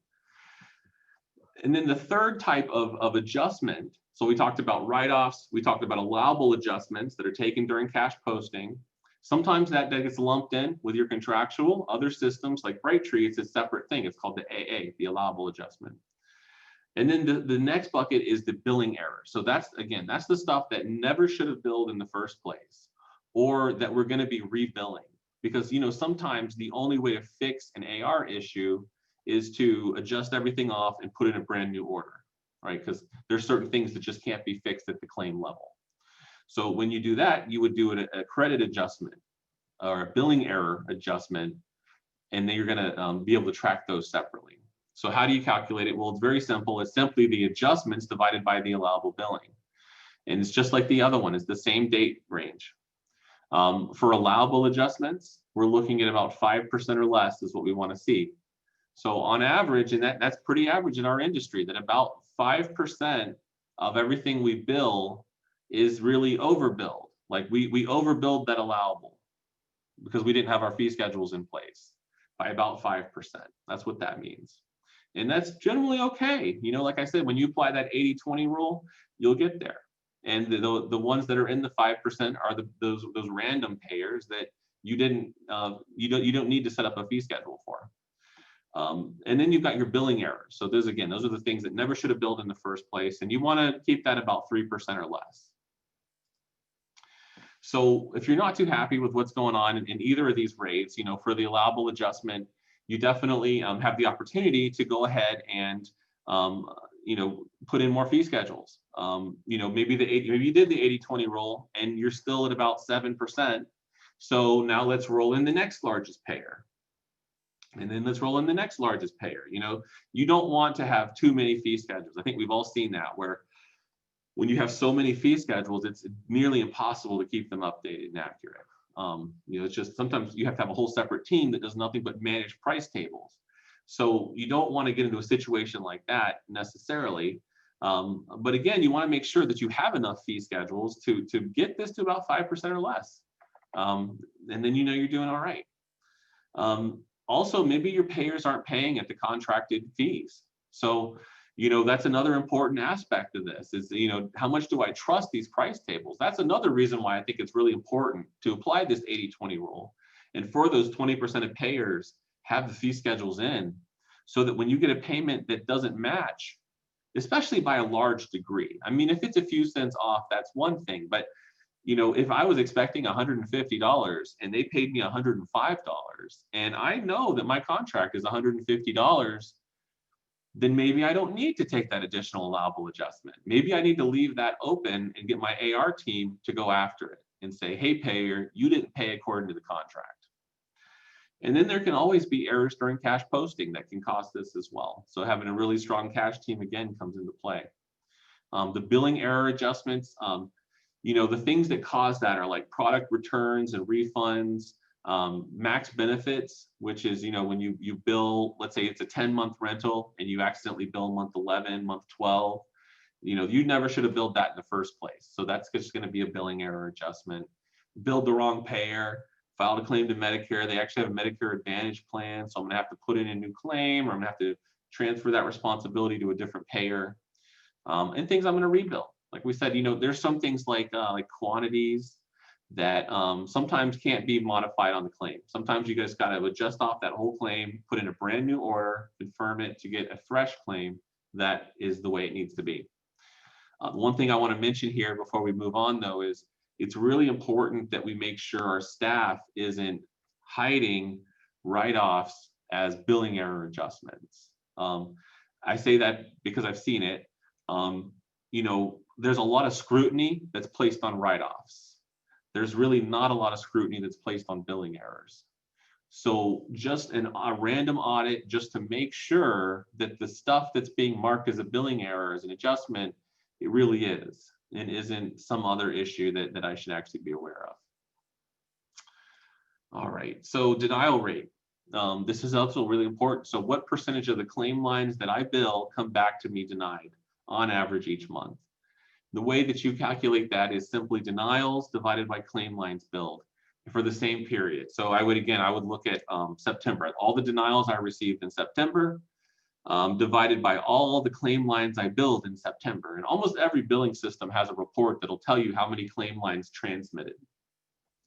And then the third type of adjustment, so we talked about write-offs, we talked about allowable adjustments that are taken during cash posting. Sometimes that gets lumped in with your contractual. Other systems like Brightree, it's a separate thing. It's called the AA, the allowable adjustment. And then the next bucket is the billing error. So that's the stuff that never should have billed in the first place, or that we're going to be rebilling. Because sometimes the only way to fix an AR issue is to adjust everything off and put in a brand new order, right? Because there's certain things that just can't be fixed at the claim level. So when you do that, you would do a credit adjustment or a billing error adjustment, and then you're going to be able to track those separately. So how do you calculate it? Well, it's very simple. It's simply the adjustments divided by the allowable billing. And it's just like the other one, it's the same date range. For allowable adjustments, we're looking at about 5% or less is what we want to see. So on average, and that's pretty average in our industry, that about 5% of everything we bill is really overbilled. Like we overbilled that allowable because we didn't have our fee schedules in place by about 5%. That's what that means. And that's generally okay. You know, like I said, when you apply that 80-20 rule, you'll get there. And the ones that are in the 5% are those random payers that you don't need to set up a fee schedule for. And then you've got your billing errors. So those are the things that never should have billed in the first place. And you want to keep that about 3% or less. So if you're not too happy with what's going on in either of these rates, you know, for the allowable adjustment, you definitely have the opportunity to go ahead and, you know, put in more fee schedules. You know, maybe you did the 80-20 rule and you're still at about 7%. So now let's roll in the next largest payer. And then let's roll in the next largest payer. You know, you don't want to have too many fee schedules. I think we've all seen that, where when you have so many fee schedules, it's nearly impossible to keep them updated and accurate. You know, it's just sometimes you have to have a whole separate team that does nothing but manage price tables. So you don't want to get into a situation like that necessarily. But again, you want to make sure that you have enough fee schedules to get this to about 5% or less. And then you know you're doing all right. Also, maybe your payers aren't paying at the contracted fees. So, you know, that's another important aspect of this is, you know, how much do I trust these price tables? That's another reason why I think it's really important to apply this 80-20 rule. And for those 20% of payers, have the fee schedules in so that when you get a payment that doesn't match, especially by a large degree. I mean, if it's a few cents off, that's one thing. But, you know, if I was expecting $150 and they paid me $105, and I know that my contract is $150, then maybe I don't need to take that additional allowable adjustment. Maybe I need to leave that open and get my AR team to go after it and say, hey, payer, you didn't pay according to the contract. And then there can always be errors during cash posting that can cost this as well. So having a really strong cash team, again, comes into play. The billing error adjustments, you know, the things that cause that are like product returns and refunds, max benefits, which is, you know, when you bill, let's say it's a 10-month rental and you accidentally bill month 11, month 12, you know, you never should have billed that in the first place. So that's just going to be a billing error adjustment. Billed the wrong payer, filed a claim to Medicare. They actually have a Medicare Advantage plan. So I'm going to have to put in a new claim, or I'm going to have to transfer that responsibility to a different payer, and things I'm going to rebill. Like we said, you know, there's some things like quantities that sometimes can't be modified on the claim. Sometimes you guys got to adjust off that whole claim, put in a brand new order, confirm it to get a fresh claim. That is the way it needs to be. One thing I want to mention here before we move on, though, is it's really important that we make sure our staff isn't hiding write-offs as billing error adjustments. I say that because I've seen it. You know, there's a lot of scrutiny that's placed on write-offs. There's really not a lot of scrutiny that's placed on billing errors. So just a random audit just to make sure that the stuff that's being marked as a billing error as an adjustment, it really is, and isn't some other issue that I should actually be aware of. All right, so denial rate. This is also really important. So what percentage of the claim lines that I bill come back to me denied on average each month? The way that you calculate that is simply denials divided by claim lines billed for the same period. So I would look at September, all the denials I received in September, divided by all the claim lines I billed in September. And almost every billing system has a report that'll tell you how many claim lines transmitted.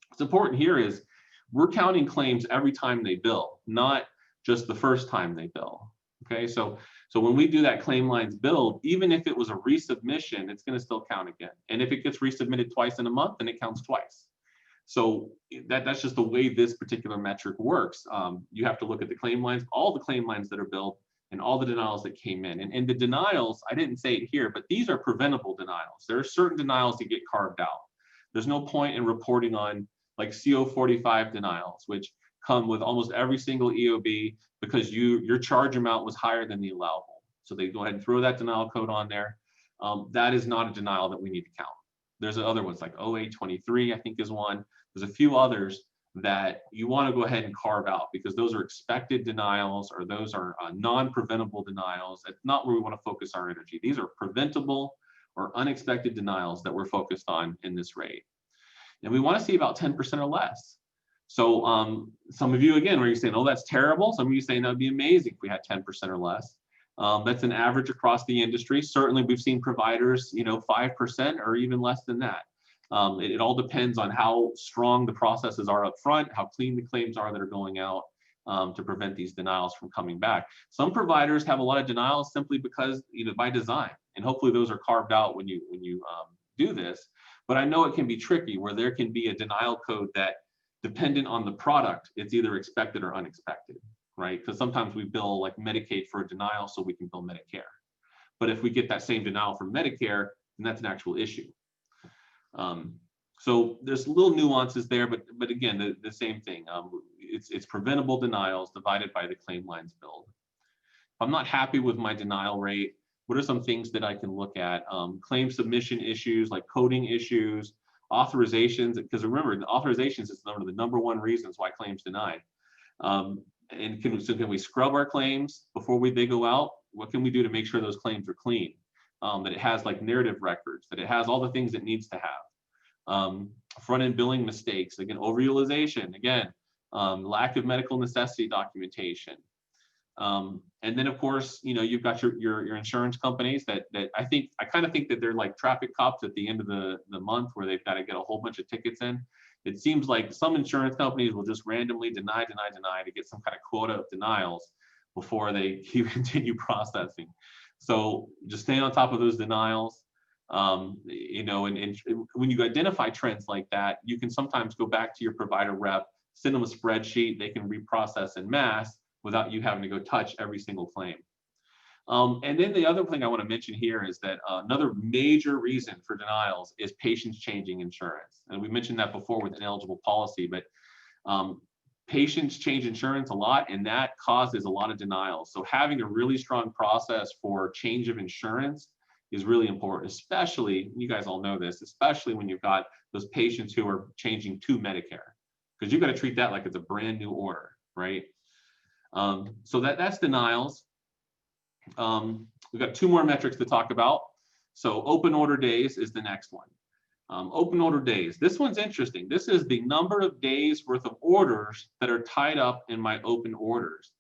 What's important here is we're counting claims every time they bill, not just the first time they bill. Okay, so when we do that claim lines billed, even if it was a resubmission, it's going to still count again. And if it gets resubmitted twice in a month, then it counts twice. So that's just the way this particular metric works. You have to look at the claim lines, all the claim lines that are billed, and all the denials that came in. And the denials, I didn't say it here, but these are preventable denials. There are certain denials that get carved out. There's no point in reporting on like CO45 denials, which come with almost every single EOB because your charge amount was higher than the allowable. So they go ahead and throw that denial code on there. That is not a denial that we need to count. There's other ones like 0823, I think is one. There's a few others that you want to go ahead and carve out because those are expected denials or those are non-preventable denials. It's not where we want to focus our energy. These are preventable or unexpected denials that we're focused on in this rate. And we want to see about 10% or less. So some of you, again, where you're saying, oh, that's terrible. Some of you saying that would be amazing if we had 10% or less. That's an average across the industry. Certainly we've seen providers, 5% or even less than that. It all depends on how strong the processes are up front, how clean the claims are that are going out to prevent these denials from coming back. Some providers have a lot of denials simply because, by design, and hopefully those are carved out when you do this. But I know it can be tricky where there can be a denial code that, dependent on the product, it's either expected or unexpected, right? Because sometimes we bill like Medicaid for a denial so we can bill Medicare. But if we get that same denial from Medicare, then that's an actual issue. So there's little nuances there, but again, the same thing. It's preventable denials divided by the claim lines billed. If I'm not happy with my denial rate, what are some things that I can look at? Claim submission issues like coding issues, authorizations, because remember, the authorizations is one of the #1 reasons why claims denied. And can we scrub our claims before they go out? What can we do to make sure those claims are clean? That it has like narrative records, that it has all the things it needs to have. Front-end billing mistakes, again, overutilization, again, lack of medical necessity documentation. And then of course, you've got your insurance companies that I kind of think that they're like traffic cops at the end of the month where they've got to get a whole bunch of tickets in. It seems like some insurance companies will just randomly deny to get some kind of quota of denials before they continue processing. So just stay on top of those denials. And when you identify trends like that, you can sometimes go back to your provider rep, send them a spreadsheet, they can reprocess en masse without you having to go touch every single claim. And then the other thing I want to mention here is that another major reason for denials is patients changing insurance. And we mentioned that before with ineligible policy, but patients change insurance a lot, and that causes a lot of denials. So having a really strong process for change of insurance is really important, especially, you guys all know this, especially when you've got those patients who are changing to Medicare, because you've got to treat that like it's a brand new order, right? So that's denials. We've got 2 more metrics to talk about. So open order days is the next one. Open order days. This one's interesting. This is the number of days worth of orders that are tied up in my open orders.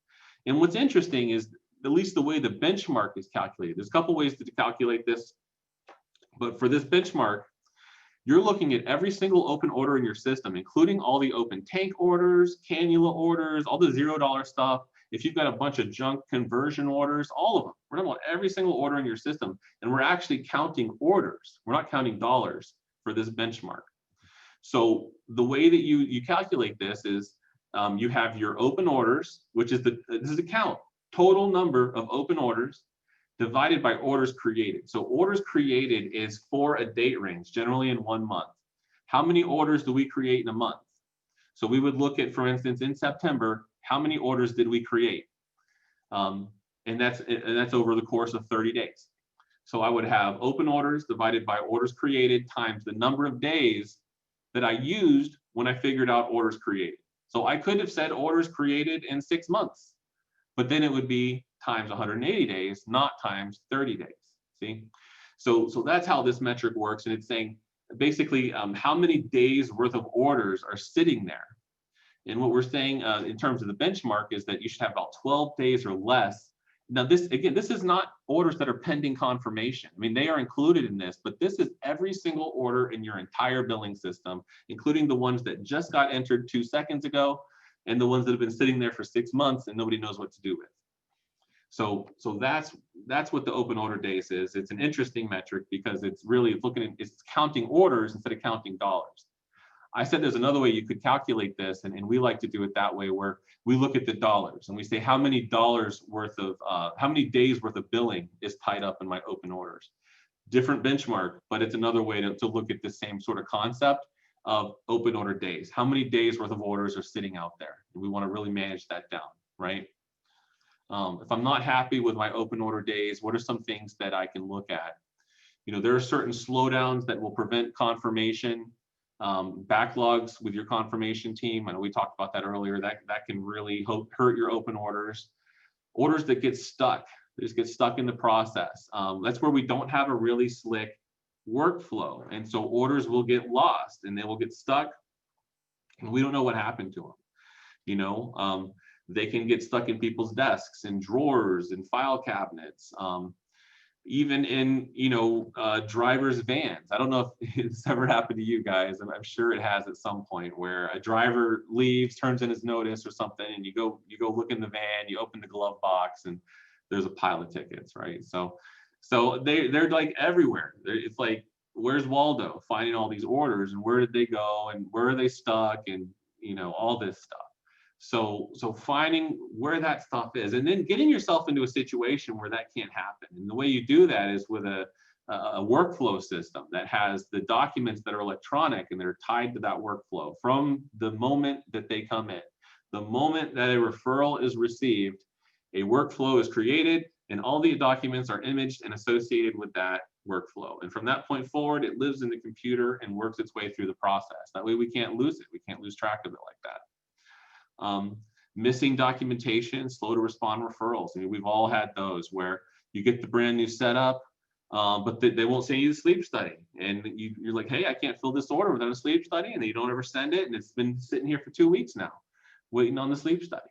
And what's interesting is at least the way the benchmark is calculated. There's a couple ways to calculate this, but for this benchmark, you're looking at every single open order in your system, including all the open tank orders, cannula orders, all the $0 stuff. If you've got a bunch of junk conversion orders, all of them. We're talking about every single order in your system, and we're actually counting orders. We're not counting dollars for this benchmark. So the way that you calculate this is you have your open orders, which is this is the count, total number of open orders divided by orders created. So orders created is for a date range, generally in 1 month. How many orders do we create in a month? So we would look at, for instance, in September, how many orders did we create? And that's over the course of 30 days. So I would have open orders divided by orders created times the number of days that I used when I figured out orders created. So I could have said orders created in 6 months, but then it would be times 180 days, not times 30 days. See? So that's how this metric works. And it's saying basically how many days worth of orders are sitting there. And what we're saying in terms of the benchmark is that you should have about 12 days or less. Now this is not orders that are pending confirmation. I mean, they are included in this, but this is every single order in your entire billing system, including the ones that just got entered 2 seconds ago and the ones that have been sitting there for 6 months and nobody knows what to do with. So that's what the open order days is. It's an interesting metric because it's really it's counting orders instead of counting dollars. I said there's another way you could calculate this, and we like to do it that way, where we look at the dollars and we say how many days worth of billing is tied up in my open orders. Different benchmark, but it's another way to look at the same sort of concept. of open order days. How many days worth of orders are sitting out there? And we want to really manage that down, right? If I'm not happy with my open order days, what are some things that I can look at? There are certain slowdowns that will prevent confirmation, backlogs with your confirmation team. I know we talked about that earlier. That can really hurt your open orders. Orders that get stuck, they just get stuck in the process. That's where we don't have a really slick workflow. And so orders will get lost and they will get stuck and we don't know what happened to them. They can get stuck in people's desks and drawers and file cabinets, even in, drivers' vans. I don't know if it's ever happened to you guys. I'm sure it has at some point where a driver leaves, turns in his notice or something, and you go look in the van, you open the glove box, and there's a pile of tickets, right? So they're like everywhere. It's like, where's Waldo finding all these orders and where did they go and where are they stuck and all this stuff. So finding where that stuff is and then getting yourself into a situation where that can't happen. And the way you do that is with a workflow system that has the documents that are electronic and they're tied to that workflow from the moment that they come in. The moment that a referral is received, a workflow is created and all the documents are imaged and associated with that workflow. And from that point forward, it lives in the computer and works its way through the process. That way we can't lose it. We can't lose track of it like that. Missing documentation, slow to respond referrals. I mean, we've all had those where you get the brand new setup, but they won't send you the sleep study. And you're like, hey, I can't fill this order without a sleep study. And then you don't ever send it. And it's been sitting here for 2 weeks now, waiting on the sleep study.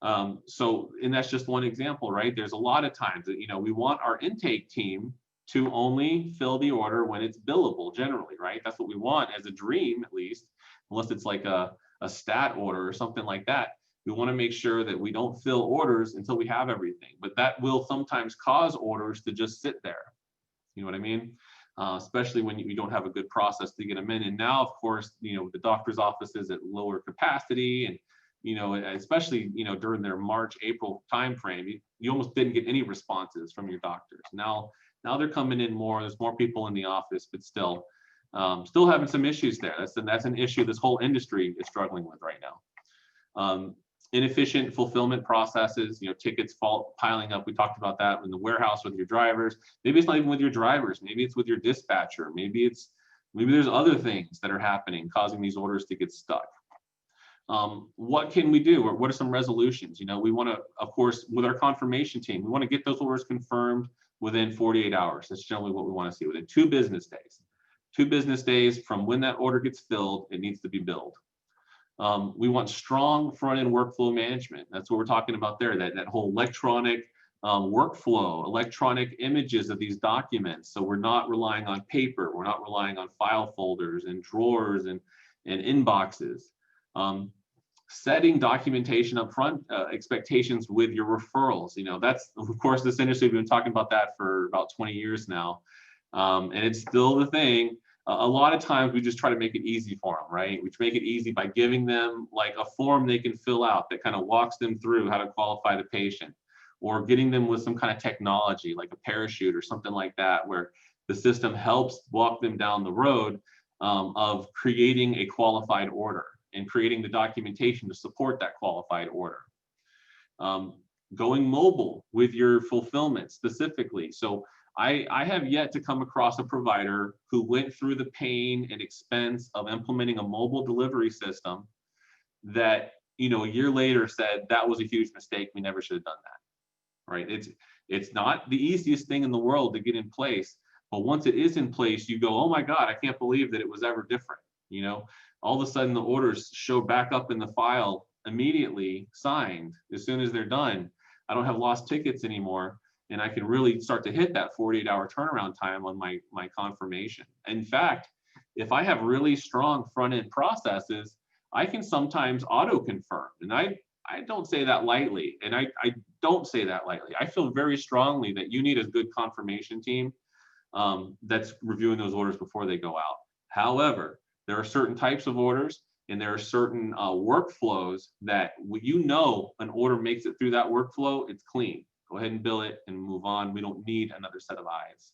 And that's just one example, right? There's a lot of times that, we want our intake team to only fill the order when it's billable generally, right? That's what we want as a dream, at least, unless it's like a stat order or something like that. We want to make sure that we don't fill orders until we have everything, but that will sometimes cause orders to just sit there. You know what I mean? Especially when you don't have a good process to get them in. And now, of course, the doctor's office is at lower capacity and, especially, during their March, April timeframe, you almost didn't get any responses from your doctors. Now they're coming in more, there's more people in the office, but still having some issues there. That's an issue this whole industry is struggling with right now. Inefficient fulfillment processes, tickets piling up. We talked about that in the warehouse with your drivers. Maybe it's not even with your drivers. Maybe it's with your dispatcher. Maybe there's other things that are happening causing these orders to get stuck. What can we do? Or what are some resolutions? We want to, of course, with our confirmation team, we want to get those orders confirmed within 48 hours. That's generally what we want to see, within 2 business days. 2 business days from when that order gets filled, it needs to be billed. We want strong front-end workflow management. That's what we're talking about there, that whole electronic workflow, electronic images of these documents. So we're not relying on paper. We're not relying on file folders and drawers and inboxes. Setting documentation up front, expectations with your referrals. That's, of course, this industry, we've been talking about that for about 20 years now. And it's still the thing. A lot of times we just try to make it easy for them, right? We make it easy by giving them like a form they can fill out that kind of walks them through how to qualify the patient, or getting them with some kind of technology like a parachute or something like that, where the system helps walk them down the road of creating a qualified order and creating the documentation to support that qualified order. Going mobile with your fulfillment specifically. So I have yet to come across a provider who went through the pain and expense of implementing a mobile delivery system that, a year later said that was a huge mistake. We never should have done that, right? It's not the easiest thing in the world to get in place, but once it is in place, you go, oh my God, I can't believe that it was ever different. All of a sudden the orders show back up in the file immediately signed as soon as they're done. I don't have lost tickets anymore. And I can really start to hit that 48-hour turnaround time on my confirmation. In fact, if I have really strong front-end processes, I can sometimes auto-confirm. And I don't say that lightly. And I don't say that lightly. I feel very strongly that you need a good confirmation team that's reviewing those orders before they go out. However, there are certain types of orders and there are certain workflows that an order makes it through that workflow, it's clean. Go ahead and bill it and move on. We don't need another set of eyes.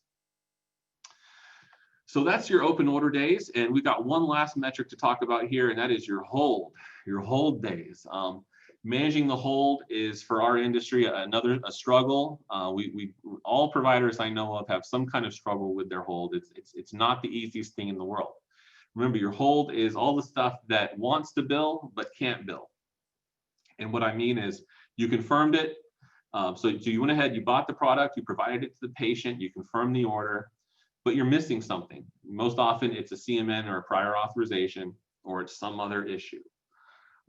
So that's your open order days. And we've got one last metric to talk about here, and that is your hold days. Managing the hold is, for our industry, a struggle. We all providers I know of have some kind of struggle with their hold. It's not the easiest thing in the world. Remember, your hold is all the stuff that wants to bill but can't bill. And what I mean is, you confirmed it. So you went ahead, you bought the product, you provided it to the patient, you confirmed the order, but you're missing something. Most often it's a CMN or a prior authorization, or it's some other issue.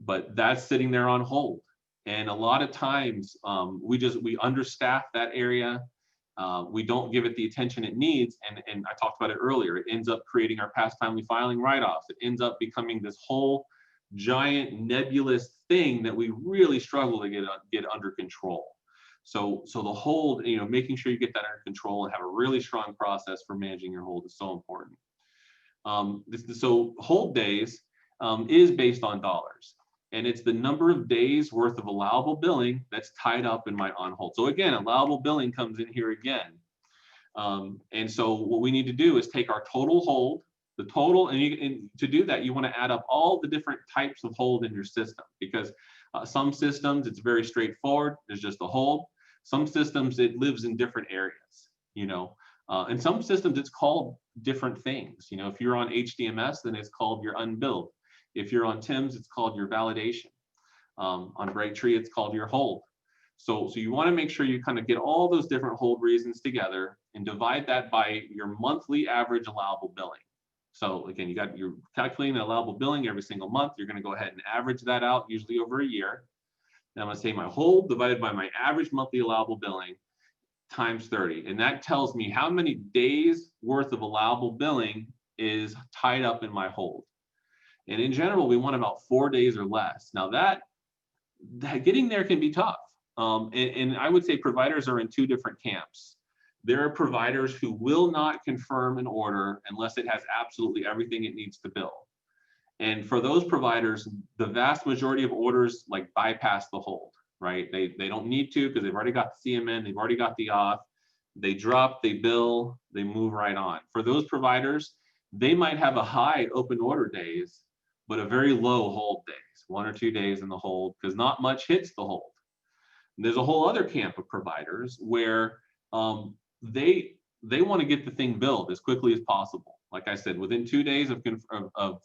But that's sitting there on hold. And a lot of times we understaff that area. We don't give it the attention it needs. And I talked about it earlier. It ends up creating our past timely filing write-offs. It ends up becoming this whole giant nebulous thing that we really struggle to get under control. So the hold, making sure you get that under control and have a really strong process for managing your hold is so important. So hold days is based on dollars, and it's the number of days worth of allowable billing that's tied up in my on hold. So again, allowable billing comes in here again. And so what we need to do is take our total hold, the total, and to do that, you want to add up all the different types of hold in your system, because some systems, it's very straightforward. There's just a hold. Some systems, it lives in different areas, and some systems it's called different things. If you're on HDMS, then it's called your unbilled. If you're on TIMS, it's called your validation. On Braintree, it's called your hold. So you want to make sure you kind of get all those different hold reasons together and divide that by your monthly average allowable billing. So again, you're calculating the allowable billing every single month. You're going to go ahead and average that out, usually over a year. Now I'm going to say my hold divided by my average monthly allowable billing times 30. And that tells me how many days worth of allowable billing is tied up in my hold. And in general, we want about 4 days or less. Now that getting there can be tough. And I would say providers are in two different camps. There are providers who will not confirm an order unless it has absolutely everything it needs to bill. And for those providers, the vast majority of orders bypass the hold, right? They don't need to, because they've already got the CMN, they've already got the auth, they drop, they bill, they move right on. For those providers, they might have a high open order days, but a very low hold days, 1 or 2 days in the hold, because not much hits the hold. And there's a whole other camp of providers where they want to get the thing billed as quickly as possible. Like I said, within 2 days of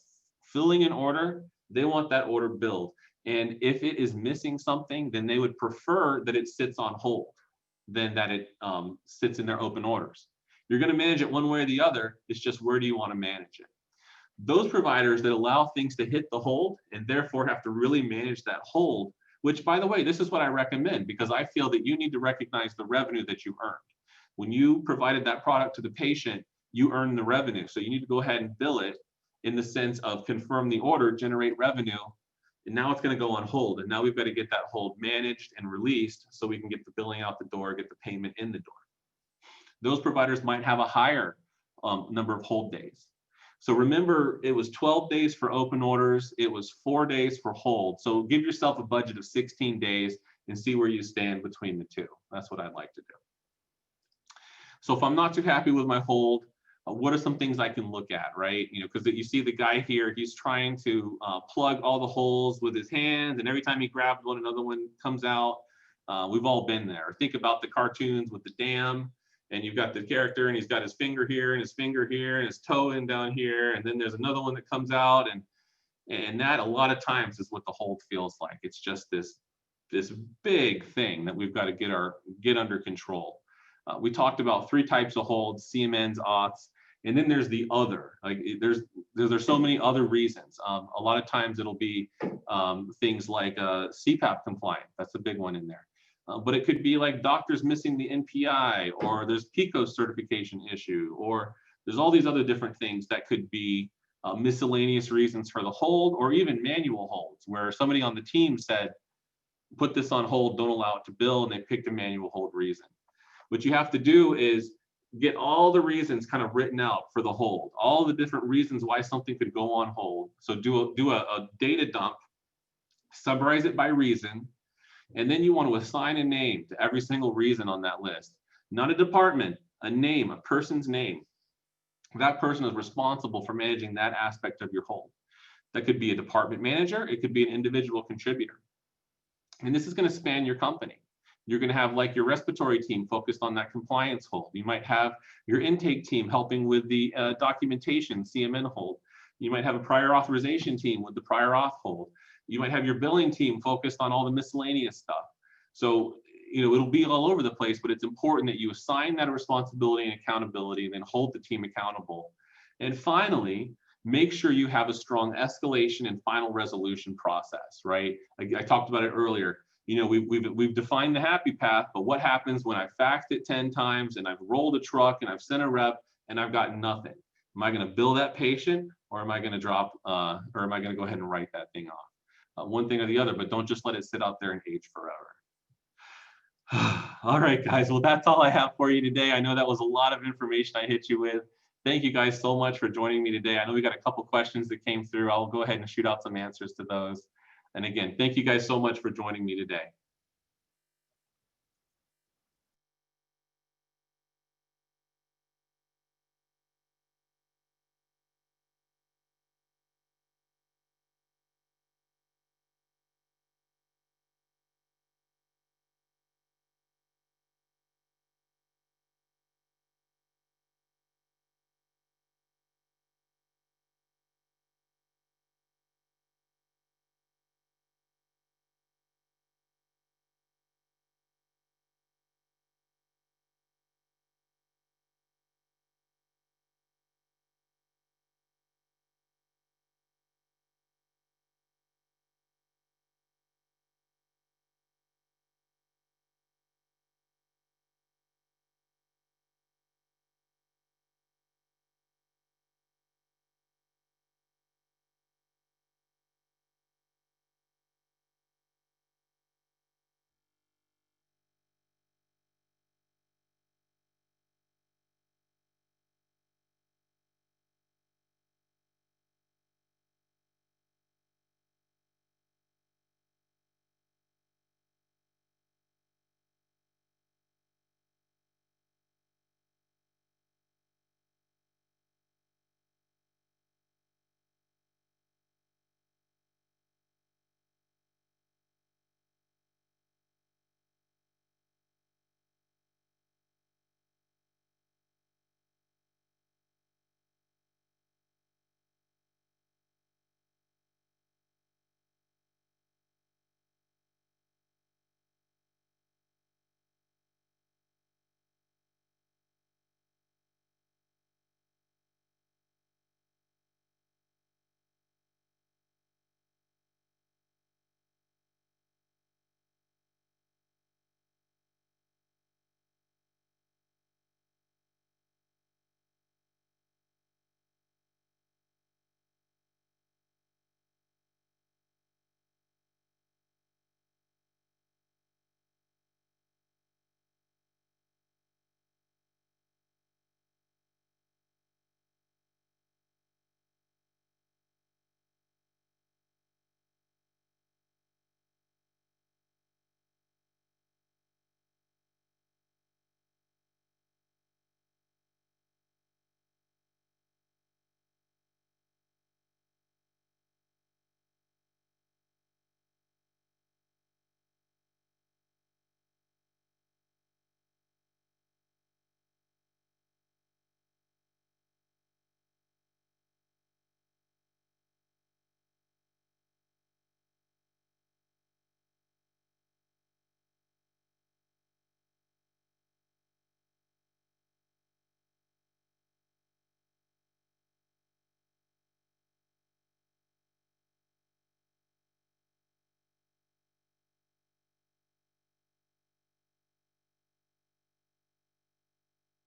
filling an order, they want that order billed. And if it is missing something, then they would prefer that it sits on hold than that it sits in their open orders. You're going to manage it one way or the other. It's just, where do you want to manage it? Those providers that allow things to hit the hold and therefore have to really manage that hold, which, by the way, this is what I recommend, because I feel that you need to recognize the revenue that you earned. When you provided that product to the patient, you earned the revenue. So you need to go ahead and bill it in the sense of confirm the order, generate revenue, and now it's going to go on hold. And now we've got to get that hold managed and released so we can get the billing out the door, get the payment in the door. Those providers might have a higher number of hold days. So remember, it was 12 days for open orders. It was 4 days for hold. So give yourself a budget of 16 days and see where you stand between the two. That's what I'd like to do. So if I'm not too happy with my hold, what are some things I can look at, right? Because you see the guy here, he's trying to plug all the holes with his hands, and every time he grabs one, another one comes out. We've all been there. Think about the cartoons with the dam, and you've got the character, and he's got his finger here, and his finger here, and his toe in down here, and then there's another one that comes out, and that a lot of times is what the hold feels like. It's just this big thing that we've got to get under control. We talked about 3 types of holds: CMNs, auths, and then there's the other. There's so many other reasons. A lot of times it'll be things like CPAP compliant. That's a big one in there. But it could be like doctors missing the NPI, or there's PICO certification issue, or there's all these other different things that could be miscellaneous reasons for the hold, or even manual holds, where somebody on the team said, put this on hold, don't allow it to bill, and they picked a manual hold reason. What you have to do is get all the reasons kind of written out for the hold, all the different reasons why something could go on hold. So do a data dump, summarize it by reason, and then you want to assign a name to every single reason on that list. Not a department, a name, a person's name. That person is responsible for managing that aspect of your hold. That could be a department manager, it could be an individual contributor. And this is going to span your company. You're going to have like your respiratory team focused on that compliance hold. You might have your intake team helping with the documentation, CMN hold. You might have a prior authorization team with the prior auth hold. You might have your billing team focused on all the miscellaneous stuff. So, it'll be all over the place, but it's important that you assign that responsibility and accountability and then hold the team accountable. And finally, make sure you have a strong escalation and final resolution process, right? I talked about it earlier. We've defined the happy path, but what happens when I faxed it 10 times and I've rolled a truck and I've sent a rep and I've got nothing? Am I going to bill that patient, or am I going to or am I going to go ahead and write that thing off? One thing or the other, but don't just let it sit out there and age forever. All right, guys. Well, that's all I have for you today. I know that was a lot of information I hit you with. Thank you guys so much for joining me today. I know we got a couple questions that came through. I'll go ahead and shoot out some answers to those. And again, thank you guys so much for joining me today.